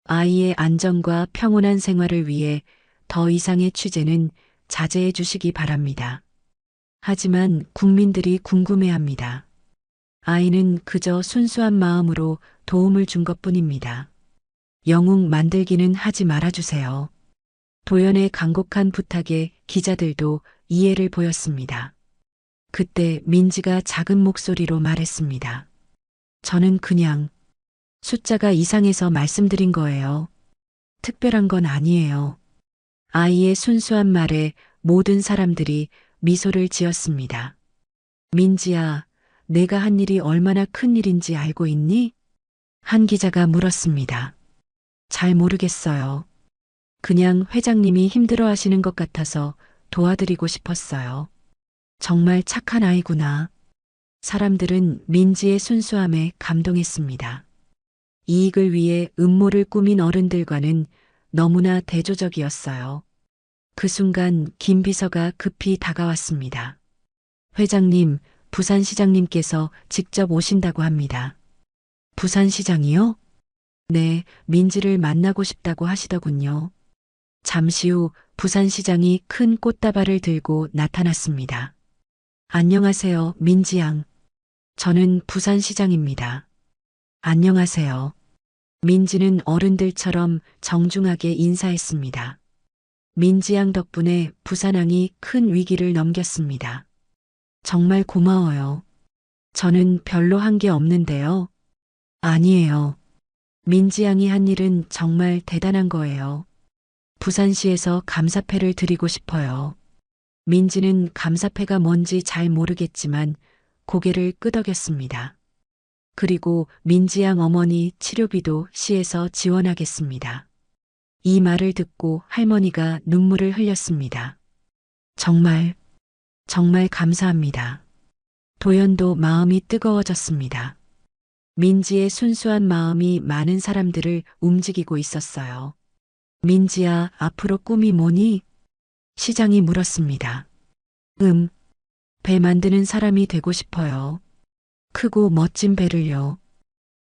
아이의 안전과 평온한 생활을 위해 더 이상의 취재는 자제해 주시기 바랍니다. 하지만 국민들이 궁금해합니다. 아이는 그저 순수한 마음으로 도움을 준 것뿐입니다. 영웅 만들기는 하지 말아주세요. 도연의 간곡한 부탁에 기자들도 이해를 보였습니다. 그때 민지가 작은 목소리로 말했습니다. 저는 그냥 숫자가 이상해서 말씀드린 거예요. 특별한 건 아니에요. 아이의 순수한 말에 모든 사람들이 미소를 지었습니다. 민지야, 내가 한 일이 얼마나 큰 일인지 알고 있니? 한 기자가 물었습니다. 잘 모르겠어요. 그냥 회장님이 힘들어 하시는 것 같아서 도와드리고 싶었어요. 정말 착한 아이구나. 사람들은 민지의 순수함에 감동했습니다. 이익을 위해 음모를 꾸민 어른들과는 너무나 대조적이었어요. 그 순간 김 비서가 급히 다가왔습니다. 회장님, 부산시장님께서 직접 오신다고 합니다. 부산시장이요? 네, 민지를 만나고 싶다고 하시더군요. 잠시 후 부산시장이 큰 꽃다발을 들고 나타났습니다. 안녕하세요, 민지 양. 저는 부산시장입니다. 안녕하세요. 민지는 어른들처럼 정중하게 인사했습니다. 민지 양 덕분에 부산항이 큰 위기를 넘겼습니다. 정말 고마워요. 저는 별로 한 게 없는데요. 아니에요. 민지 양이 한 일은 정말 대단한 거예요. 부산시에서 감사패를 드리고 싶어요. 민지는 감사패가 뭔지 잘 모르겠지만 고개를 끄덕였습니다. 그리고 민지 양 어머니 치료비도 시에서 지원하겠습니다. 이 말을 듣고 할머니가 눈물을 흘렸습니다. 정말 감사합니다. 도연도 마음이 뜨거워졌습니다. 민지의 순수한 마음이 많은 사람들을 움직이고 있었어요. 민지야, 앞으로 꿈이 뭐니? 시장이 물었습니다. 배 만드는 사람이 되고 싶어요. 크고 멋진 배를요.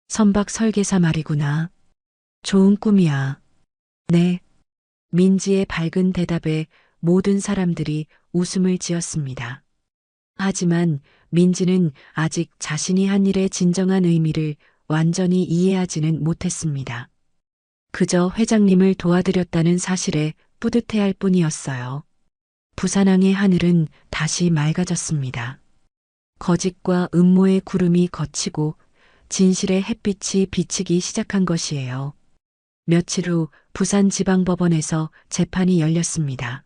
선박 설계사 말이구나. 좋은 꿈이야. 네. 민지의 밝은 대답에 모든 사람들이 웃음을 지었습니다. 하지만 민지는 아직 자신이 한 일의 진정한 의미를 완전히 이해하지는 못했습니다. 그저 회장님을 도와드렸다는 사실에 뿌듯해할 뿐이었어요. 부산항의 하늘은 다시 맑아졌습니다. 거짓과 음모의 구름이 걷히고 진실의 햇빛이 비치기 시작한 것이에요. 며칠 후 부산지방법원에서 재판이 열렸습니다.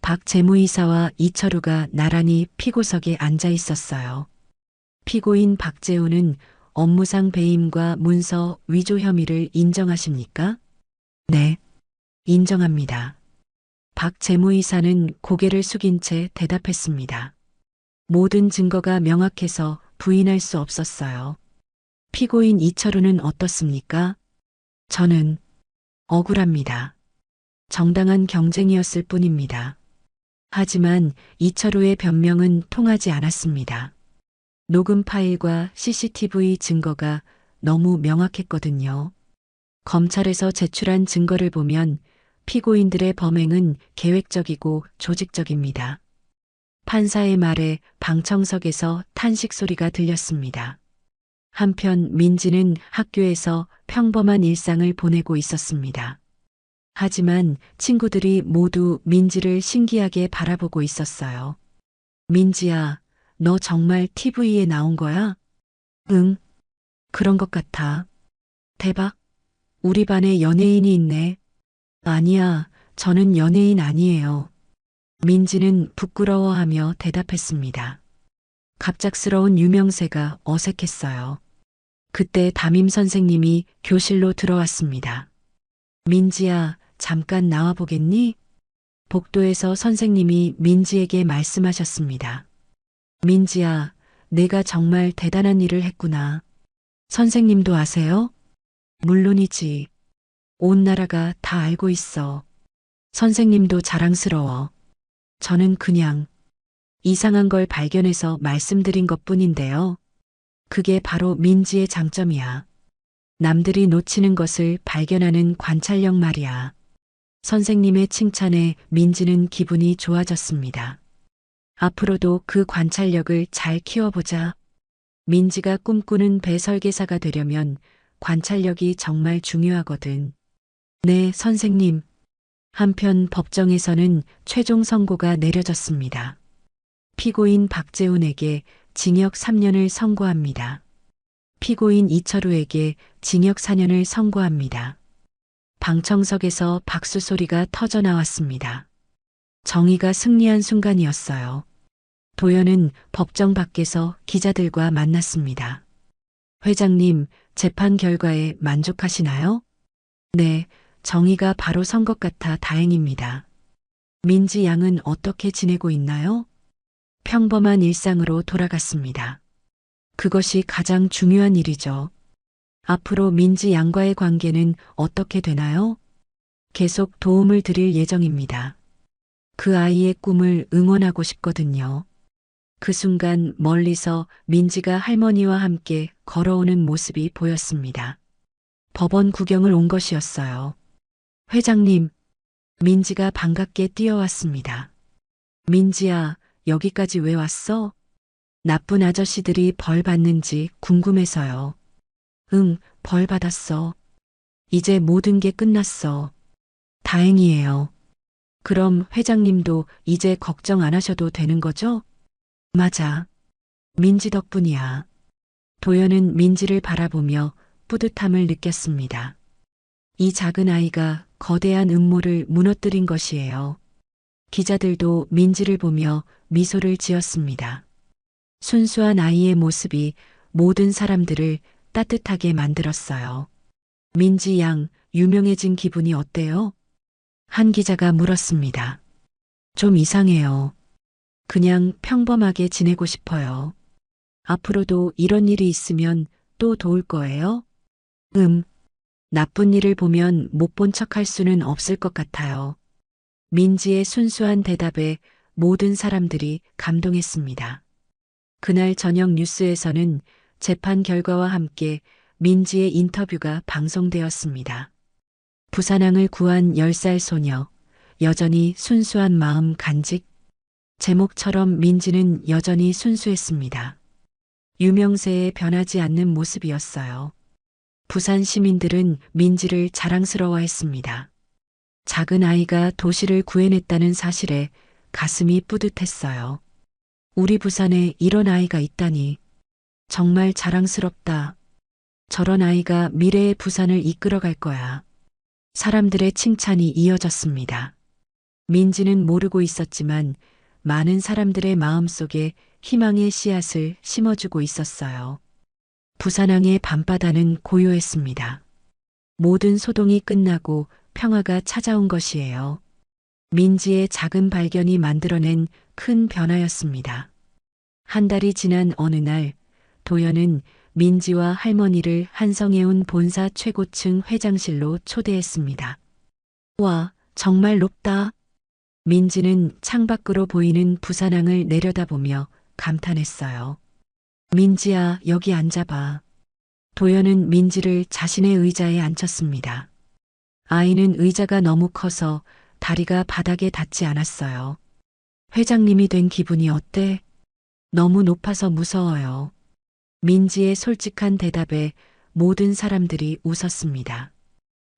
박 재무이사와 이철우가 나란히 피고석에 앉아 있었어요. 피고인 박재우는 업무상 배임과 문서 위조 혐의를 인정하십니까? 네, 인정합니다. 박 재무이사는 고개를 숙인 채 대답했습니다. 모든 증거가 명확해서 부인할 수 없었어요. 피고인 이철우는 어떻습니까? 저는 억울합니다. 정당한 경쟁이었을 뿐입니다. 하지만 이철우의 변명은 통하지 않았습니다. 녹음 파일과 CCTV 증거가 너무 명확했거든요. 검찰에서 제출한 증거를 보면 피고인들의 범행은 계획적이고 조직적입니다. 판사의 말에 방청석에서 탄식 소리가 들렸습니다. 한편 민지는 학교에서 평범한 일상을 보내고 있었습니다. 하지만 친구들이 모두 민지를 신기하게 바라보고 있었어요. 민지야, 너 정말 TV에 나온 거야? 응, 그런 것 같아. 대박, 우리 반에 연예인이 있네. 아니야, 저는 연예인 아니에요. 민지는 부끄러워하며 대답했습니다. 갑작스러운 유명세가 어색했어요. 그때 담임 선생님이 교실로 들어왔습니다. 민지야, 잠깐 나와 보겠니? 복도에서 선생님이 민지에게 말씀하셨습니다. 민지야, 내가 정말 대단한 일을 했구나. 선생님도 아세요? 물론이지. 온 나라가 다 알고 있어. 선생님도 자랑스러워. 저는 그냥 이상한 걸 발견해서 말씀드린 것 뿐인데요. 그게 바로 민지의 장점이야. 남들이 놓치는 것을 발견하는 관찰력 말이야. 선생님의 칭찬에 민지는 기분이 좋아졌습니다. 앞으로도 그 관찰력을 잘 키워보자. 민지가 꿈꾸는 배설계사가 되려면 관찰력이 정말 중요하거든. 네, 선생님. 한편 법정에서는 최종 선고가 내려졌습니다. 피고인 박재훈에게 징역 3년을 선고합니다. 피고인 이철우에게 징역 4년을 선고합니다. 방청석에서 박수 소리가 터져 나왔습니다. 정의가 승리한 순간이었어요. 도연은 법정 밖에서 기자들과 만났습니다. 회장님, 재판 결과에 만족하시나요? 네, 정의가 바로 선 것 같아 다행입니다. 민지 양은 어떻게 지내고 있나요? 평범한 일상으로 돌아갔습니다. 그것이 가장 중요한 일이죠. 앞으로 민지 양과의 관계는 어떻게 되나요? 계속 도움을 드릴 예정입니다. 그 아이의 꿈을 응원하고 싶거든요. 그 순간 멀리서 민지가 할머니와 함께 걸어오는 모습이 보였습니다. 법원 구경을 온 것이었어요. 회장님, 민지가 반갑게 뛰어왔습니다. 민지야, 여기까지 왜 왔어? 나쁜 아저씨들이 벌 받는지 궁금해서요. 응, 벌 받았어. 이제 모든 게 끝났어. 다행이에요. 그럼 회장님도 이제 걱정 안 하셔도 되는 거죠? 맞아. 민지 덕분이야. 도연은 민지를 바라보며 뿌듯함을 느꼈습니다. 이 작은 아이가 거대한 음모를 무너뜨린 것이에요. 기자들도 민지를 보며 미소를 지었습니다. 순수한 아이의 모습이 모든 사람들을 따뜻하게 만들었어요. 민지 양, 유명해진 기분이 어때요? 한 기자가 물었습니다. 좀 이상해요. 그냥 평범하게 지내고 싶어요. 앞으로도 이런 일이 있으면 또 도울 거예요? 나쁜 일을 보면 못 본 척할 수는 없을 것 같아요. 민지의 순수한 대답에 모든 사람들이 감동했습니다. 그날 저녁 뉴스에서는 재판 결과와 함께 민지의 인터뷰가 방송되었습니다. 부산항을 구한 10살 소녀, 여전히 순수한 마음 간직. 제목처럼 민지는 여전히 순수했습니다. 유명세에 변하지 않는 모습이었어요. 부산 시민들은 민지를 자랑스러워했습니다. 작은 아이가 도시를 구해냈다는 사실에 가슴이 뿌듯했어요. 우리 부산에 이런 아이가 있다니 정말 자랑스럽다. 저런 아이가 미래의 부산을 이끌어갈 거야. 사람들의 칭찬이 이어졌습니다. 민지는 모르고 있었지만 많은 사람들의 마음속에 희망의 씨앗을 심어주고 있었어요. 부산항의 밤바다는 고요했습니다. 모든 소동이 끝나고 평화가 찾아온 것이에요. 민지의 작은 발견이 만들어낸 큰 변화였습니다. 한 달이 지난 어느 날, 도연은 민지와 할머니를 한성해운 본사 최고층 회장실로 초대했습니다. 와, 정말 높다. 민지는 창밖으로 보이는 부산항을 내려다보며 감탄했어요. 민지야, 여기 앉아봐. 도연은 민지를 자신의 의자에 앉혔습니다. 아이는 의자가 너무 커서 다리가 바닥에 닿지 않았어요. 회장님이 된 기분이 어때? 너무 높아서 무서워요. 민지의 솔직한 대답에 모든 사람들이 웃었습니다.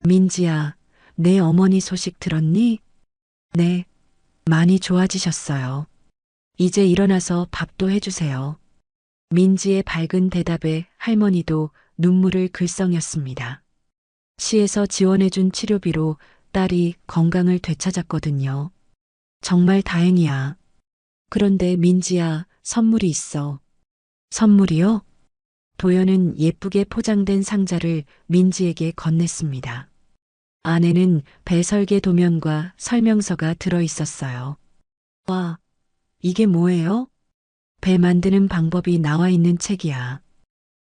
민지야, 내 어머니 소식 들었니? 네, 많이 좋아지셨어요. 이제 일어나서 밥도 해주세요. 민지의 밝은 대답에 할머니도 눈물을 글썽였습니다. 시에서 지원해준 치료비로 딸이 건강을 되찾았거든요. 정말 다행이야. 그런데 민지야, 선물이 있어. 선물이요? 도연은 예쁘게 포장된 상자를 민지에게 건넸습니다. 안에는 배 설계 도면과 설명서가 들어 있었어요. 와, 이게 뭐예요? 배 만드는 방법이 나와 있는 책이야.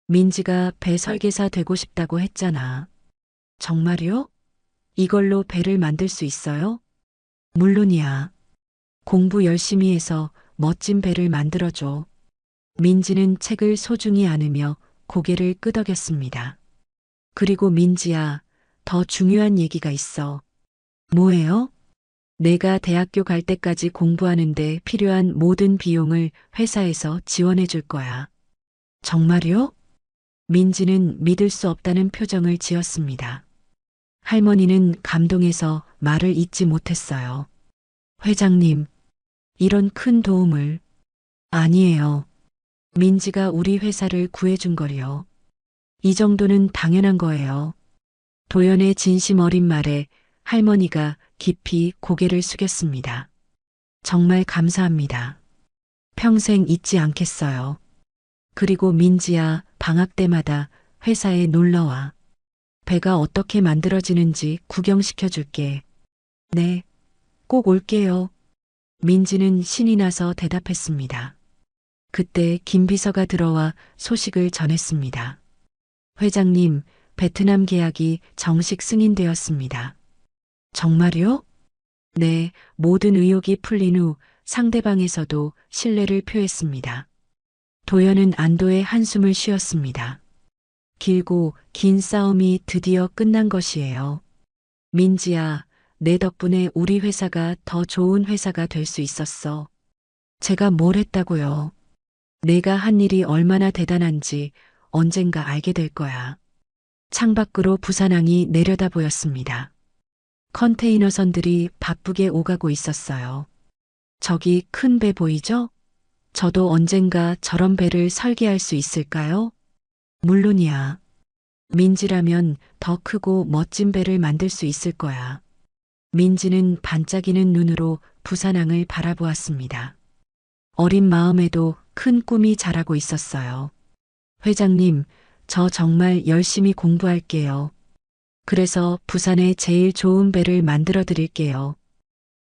민지가 배 설계사 되고 싶다고 했잖아. 정말요? 이걸로 배를 만들 수 있어요? 물론이야. 공부 열심히 해서 멋진 배를 만들어줘. 민지는 책을 소중히 안으며 고개를 끄덕였습니다. 그리고 민지야, 더 중요한 얘기가 있어. 뭐예요? 내가 대학교 갈 때까지 공부하는데 필요한 모든 비용을 회사에서 지원해 줄 거야. 정말요? 민지는 믿을 수 없다는 표정을 지었습니다. 할머니는 감동해서 말을 잇지 못했어요. 회장님, 이런 큰 도움을. 아니에요. 민지가 우리 회사를 구해준 거요. 이 정도는 당연한 거예요. 도연의 진심 어린 말에 할머니가 깊이 고개를 숙였습니다. 정말 감사합니다. 평생 잊지 않겠어요. 그리고 민지야, 방학 때마다 회사에 놀러와. 배가 어떻게 만들어지는지 구경시켜 줄게. 네, 꼭 올게요. 민지는 신이 나서 대답했습니다. 그때 김 비서가 들어와 소식을 전했습니다. 회장님, 베트남 계약이 정식 승인되었습니다. 정말요? 네, 모든 의혹이 풀린 후 상대방에서도 신뢰를 표했습니다. 도연은 안도의 한숨을 쉬었습니다. 길고 긴 싸움이 드디어 끝난 것이에요. 민지야, 내 덕분에 우리 회사가 더 좋은 회사가 될 수 있었어. 제가 뭘 했다고요? 내가 한 일이 얼마나 대단한지 언젠가 알게 될 거야. 창밖으로 부산항이 내려다 보였습니다. 컨테이너선들이 바쁘게 오가고 있었어요. 저기 큰 배 보이죠? 저도 언젠가 저런 배를 설계할 수 있을까요? 물론이야. 민지라면 더 크고 멋진 배를 만들 수 있을 거야. 민지는 반짝이는 눈으로 부산항을 바라보았습니다. 어린 마음에도 큰 꿈이 자라고 있었어요. 회장님, 저 정말 열심히 공부할게요. 그래서 부산에 제일 좋은 배를 만들어 드릴게요.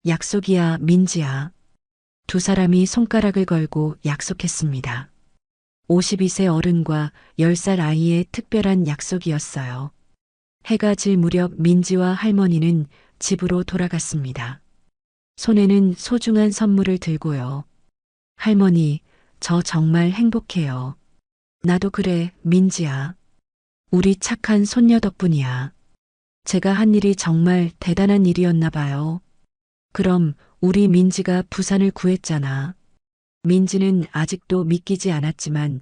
약속이야, 민지야. 두 사람이 손가락을 걸고 약속했습니다. 52세 어른과 10살 아이의 특별한 약속이었어요. 해가 질 무렵 민지와 할머니는 집으로 돌아갔습니다. 손에는 소중한 선물을 들고요. 할머니, 저 정말 행복해요. 나도 그래, 민지야. 우리 착한 손녀 덕분이야. 제가 한 일이 정말 대단한 일이었나 봐요. 그럼 우리 민지가 부산을 구했잖아. 민지는 아직도 믿기지 않았지만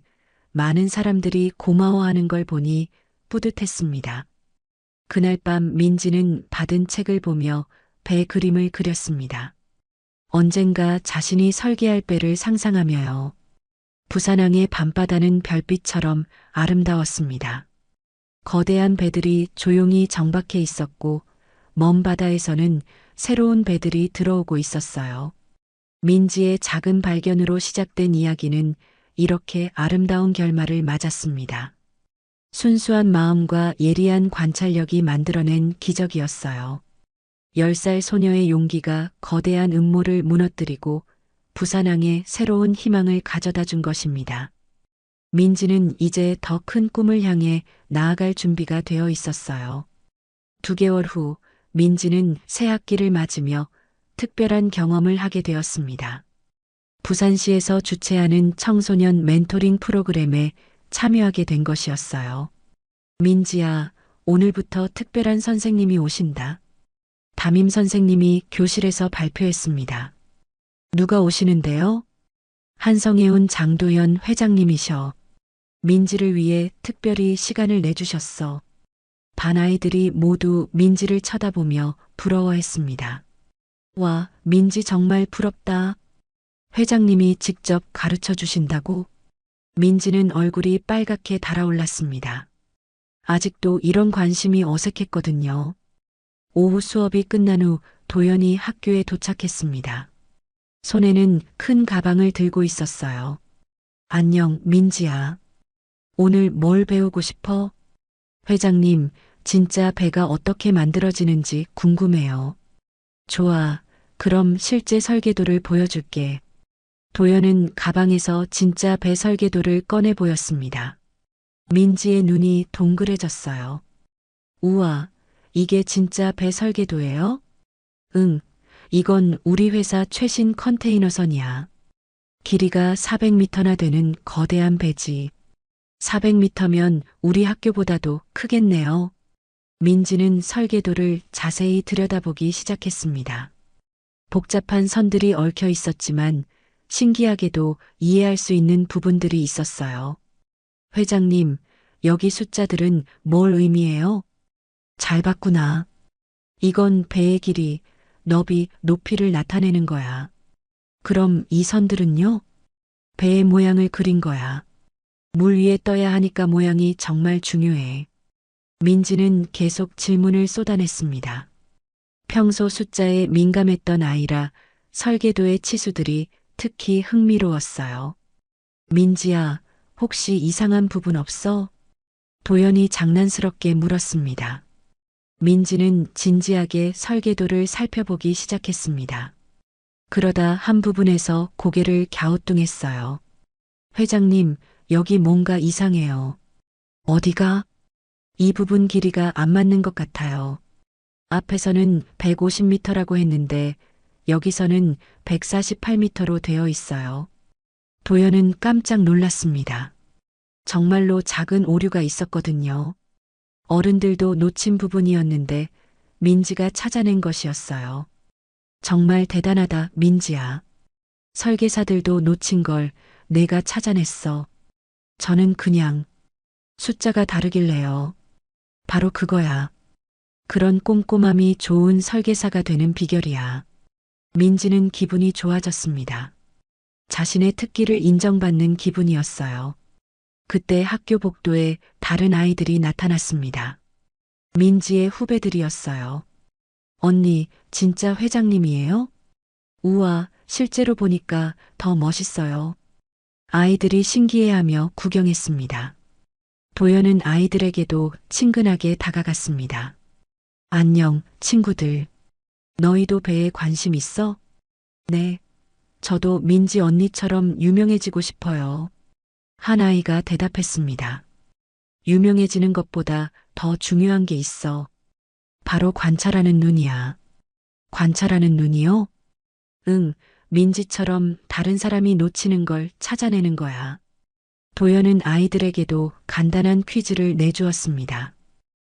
많은 사람들이 고마워하는 걸 보니 뿌듯했습니다. 그날 밤 민지는 받은 책을 보며 배 그림을 그렸습니다. 언젠가 자신이 설계할 배를 상상하며요. 부산항의 밤바다는 별빛처럼 아름다웠습니다. 거대한 배들이 조용히 정박해 있었고 먼 바다에서는 새로운 배들이 들어오고 있었어요. 민지의 작은 발견으로 시작된 이야기는 이렇게 아름다운 결말을 맞았습니다. 순수한 마음과 예리한 관찰력이 만들어낸 기적이었어요. 10살 소녀의 용기가 거대한 음모를 무너뜨리고 부산항에 새로운 희망을 가져다 준 것입니다. 민지는 이제 더 큰 꿈을 향해 나아갈 준비가 되어 있었어요. 2개월 후 민지는 새 학기를 맞으며 특별한 경험을 하게 되었습니다. 부산시에서 주최하는 청소년 멘토링 프로그램에 참여하게 된 것이었어요. 민지야, 오늘부터 특별한 선생님이 오신다. 담임 선생님이 교실에서 발표했습니다. 누가 오시는데요? 한성에 온 장도연 회장님이셔. 민지를 위해 특별히 시간을 내주셨어. 반 아이들이 모두 민지를 쳐다보며 부러워했습니다. 와, 민지 정말 부럽다. 회장님이 직접 가르쳐 주신다고? 민지는 얼굴이 빨갛게 달아올랐습니다. 아직도 이런 관심이 어색했거든요. 오후 수업이 끝난 후 도연이 학교에 도착했습니다. 손에는 큰 가방을 들고 있었어요. 안녕, 민지야. 오늘 뭘 배우고 싶어? 회장님, 진짜 배가 어떻게 만들어지는지 궁금해요. 좋아. 그럼 실제 설계도를 보여줄게. 도연은 가방에서 진짜 배 설계도를 꺼내 보였습니다. 민지의 눈이 동그래졌어요. 우와, 이게 진짜 배 설계도예요? 응, 이건 우리 회사 최신 컨테이너선이야. 길이가 400m나 되는 거대한 배지. 400m면 우리 학교보다도 크겠네요. 민지는 설계도를 자세히 들여다보기 시작했습니다. 복잡한 선들이 얽혀 있었지만 신기하게도 이해할 수 있는 부분들이 있었어요. 회장님, 여기 숫자들은 뭘 의미해요? 잘 봤구나. 이건 배의 길이, 너비, 높이를 나타내는 거야. 그럼 이 선들은요? 배의 모양을 그린 거야. 물 위에 떠야 하니까 모양이 정말 중요해. 민지는 계속 질문을 쏟아냈습니다. 평소 숫자에 민감했던 아이라 설계도의 치수들이 특히 흥미로웠어요. 민지야, 혹시 이상한 부분 없어? 도연이 장난스럽게 물었습니다. 민지는 진지하게 설계도를 살펴보기 시작했습니다. 그러다 한 부분에서 고개를 갸우뚱했어요. 회장님, 여기 뭔가 이상해요. 어디가? 이 부분 길이가 안 맞는 것 같아요. 앞에서는 150m라고 했는데 여기서는 148m로 되어 있어요. 도연은 깜짝 놀랐습니다. 정말로 작은 오류가 있었거든요. 어른들도 놓친 부분이었는데 민지가 찾아낸 것이었어요. 정말 대단하다, 민지야. 설계사들도 놓친 걸 내가 찾아냈어. 저는 그냥 숫자가 다르길래요. 바로 그거야. 그런 꼼꼼함이 좋은 설계사가 되는 비결이야. 민지는 기분이 좋아졌습니다. 자신의 특기를 인정받는 기분이었어요. 그때 학교 복도에 다른 아이들이 나타났습니다. 민지의 후배들이었어요. 언니, 진짜 회장님이에요? 우와, 실제로 보니까 더 멋있어요. 아이들이 신기해하며 구경했습니다. 도연은 아이들에게도 친근하게 다가갔습니다. 안녕, 친구들. 너희도 배에 관심 있어? 네. 저도 민지 언니처럼 유명해지고 싶어요. 한 아이가 대답했습니다. 유명해지는 것보다 더 중요한 게 있어. 바로 관찰하는 눈이야. 관찰하는 눈이요? 응, 민지처럼 다른 사람이 놓치는 걸 찾아내는 거야. 도연은 아이들에게도 간단한 퀴즈를 내주었습니다.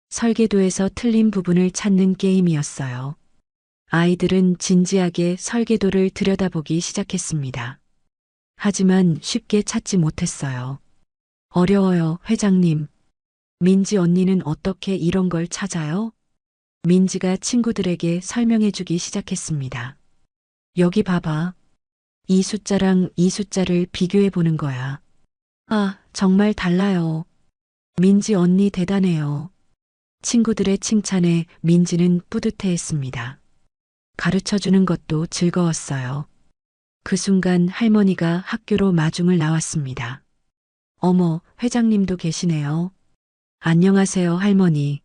설계도에서 틀린 부분을 찾는 게임이었어요. 아이들은 진지하게 설계도를 들여다보기 시작했습니다. 하지만 쉽게 찾지 못했어요. 어려워요, 회장님. 민지 언니는 어떻게 이런 걸 찾아요? 민지가 친구들에게 설명해 주기 시작했습니다. 여기 봐봐. 이 숫자랑 이 숫자를 비교해 보는 거야. 아, 정말 달라요. 민지 언니 대단해요. 친구들의 칭찬에 민지는 뿌듯해했습니다. 가르쳐 주는 것도 즐거웠어요. 그 순간 할머니가 학교로 마중을 나왔습니다. 어머, 회장님도 계시네요. 안녕하세요, 할머니.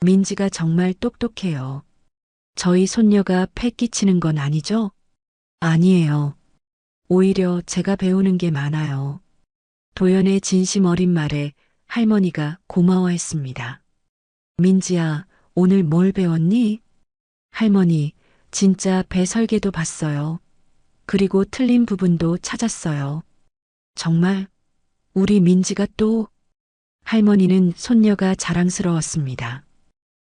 민지가 정말 똑똑해요. 저희 손녀가 패 끼치는 건 아니죠? 아니에요. 오히려 제가 배우는 게 많아요. 도연의 진심 어린 말에 할머니가 고마워했습니다. 민지야, 오늘 뭘 배웠니? 할머니, 진짜 배 설계도 봤어요. 그리고 틀린 부분도 찾았어요. 정말? 우리 민지가 또? 할머니는 손녀가 자랑스러웠습니다.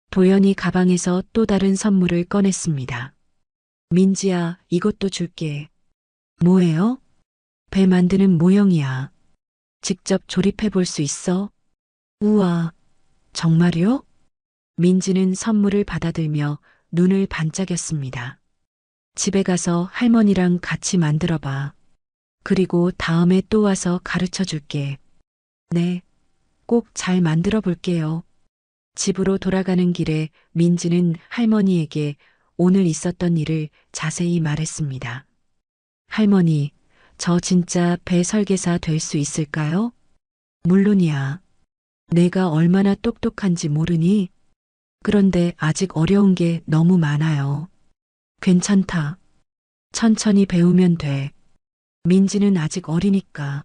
도연이 가방에서 또 다른 선물을 꺼냈습니다. 민지야, 이것도 줄게. 뭐예요? 배 만드는 모형이야. 직접 조립해 볼 수 있어? 우와, 정말요? 민지는 선물을 받아들며 눈을 반짝였습니다. 집에 가서 할머니랑 같이 만들어 봐. 그리고 다음에 또 와서 가르쳐 줄게. 네, 꼭 잘 만들어 볼게요. 집으로 돌아가는 길에 민지는 할머니에게 오늘 있었던 일을 자세히 말했습니다. 할머니, 저 진짜 배 설계사 될 수 있을까요? 물론이야. 내가 얼마나 똑똑한지 모르니? 그런데 아직 어려운 게 너무 많아요. 괜찮다. 천천히 배우면 돼. 민지는 아직 어리니까.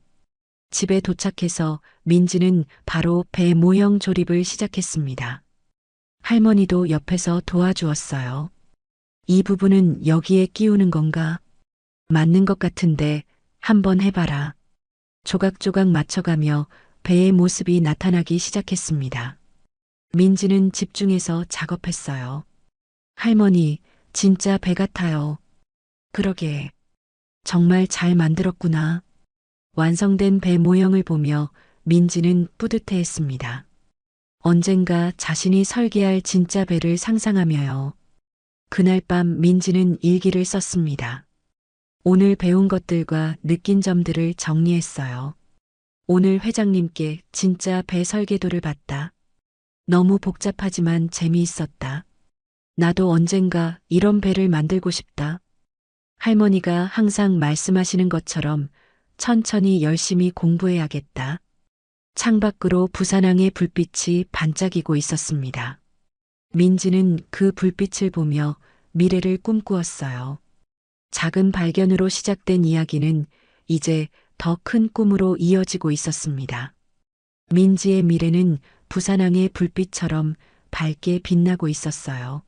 집에 도착해서 민지는 바로 배 모형 조립을 시작했습니다. 할머니도 옆에서 도와주었어요. 이 부분은 여기에 끼우는 건가? 맞는 것 같은데 한번 해봐라. 조각조각 맞춰가며 배의 모습이 나타나기 시작했습니다. 민지는 집중해서 작업했어요. 할머니, 진짜 배 같아요. 그러게. 정말 잘 만들었구나. 완성된 배 모형을 보며 민지는 뿌듯해했습니다. 언젠가 자신이 설계할 진짜 배를 상상하며요. 그날 밤 민지는 일기를 썼습니다. 오늘 배운 것들과 느낀 점들을 정리했어요. 오늘 회장님께 진짜 배 설계도를 봤다. 너무 복잡하지만 재미있었다. 나도 언젠가 이런 배를 만들고 싶다. 할머니가 항상 말씀하시는 것처럼 천천히 열심히 공부해야겠다. 창밖으로 부산항의 불빛이 반짝이고 있었습니다. 민지는 그 불빛을 보며 미래를 꿈꾸었어요. 작은 발견으로 시작된 이야기는 이제 더 큰 꿈으로 이어지고 있었습니다. 민지의 미래는 부산항의 불빛처럼 밝게 빛나고 있었어요.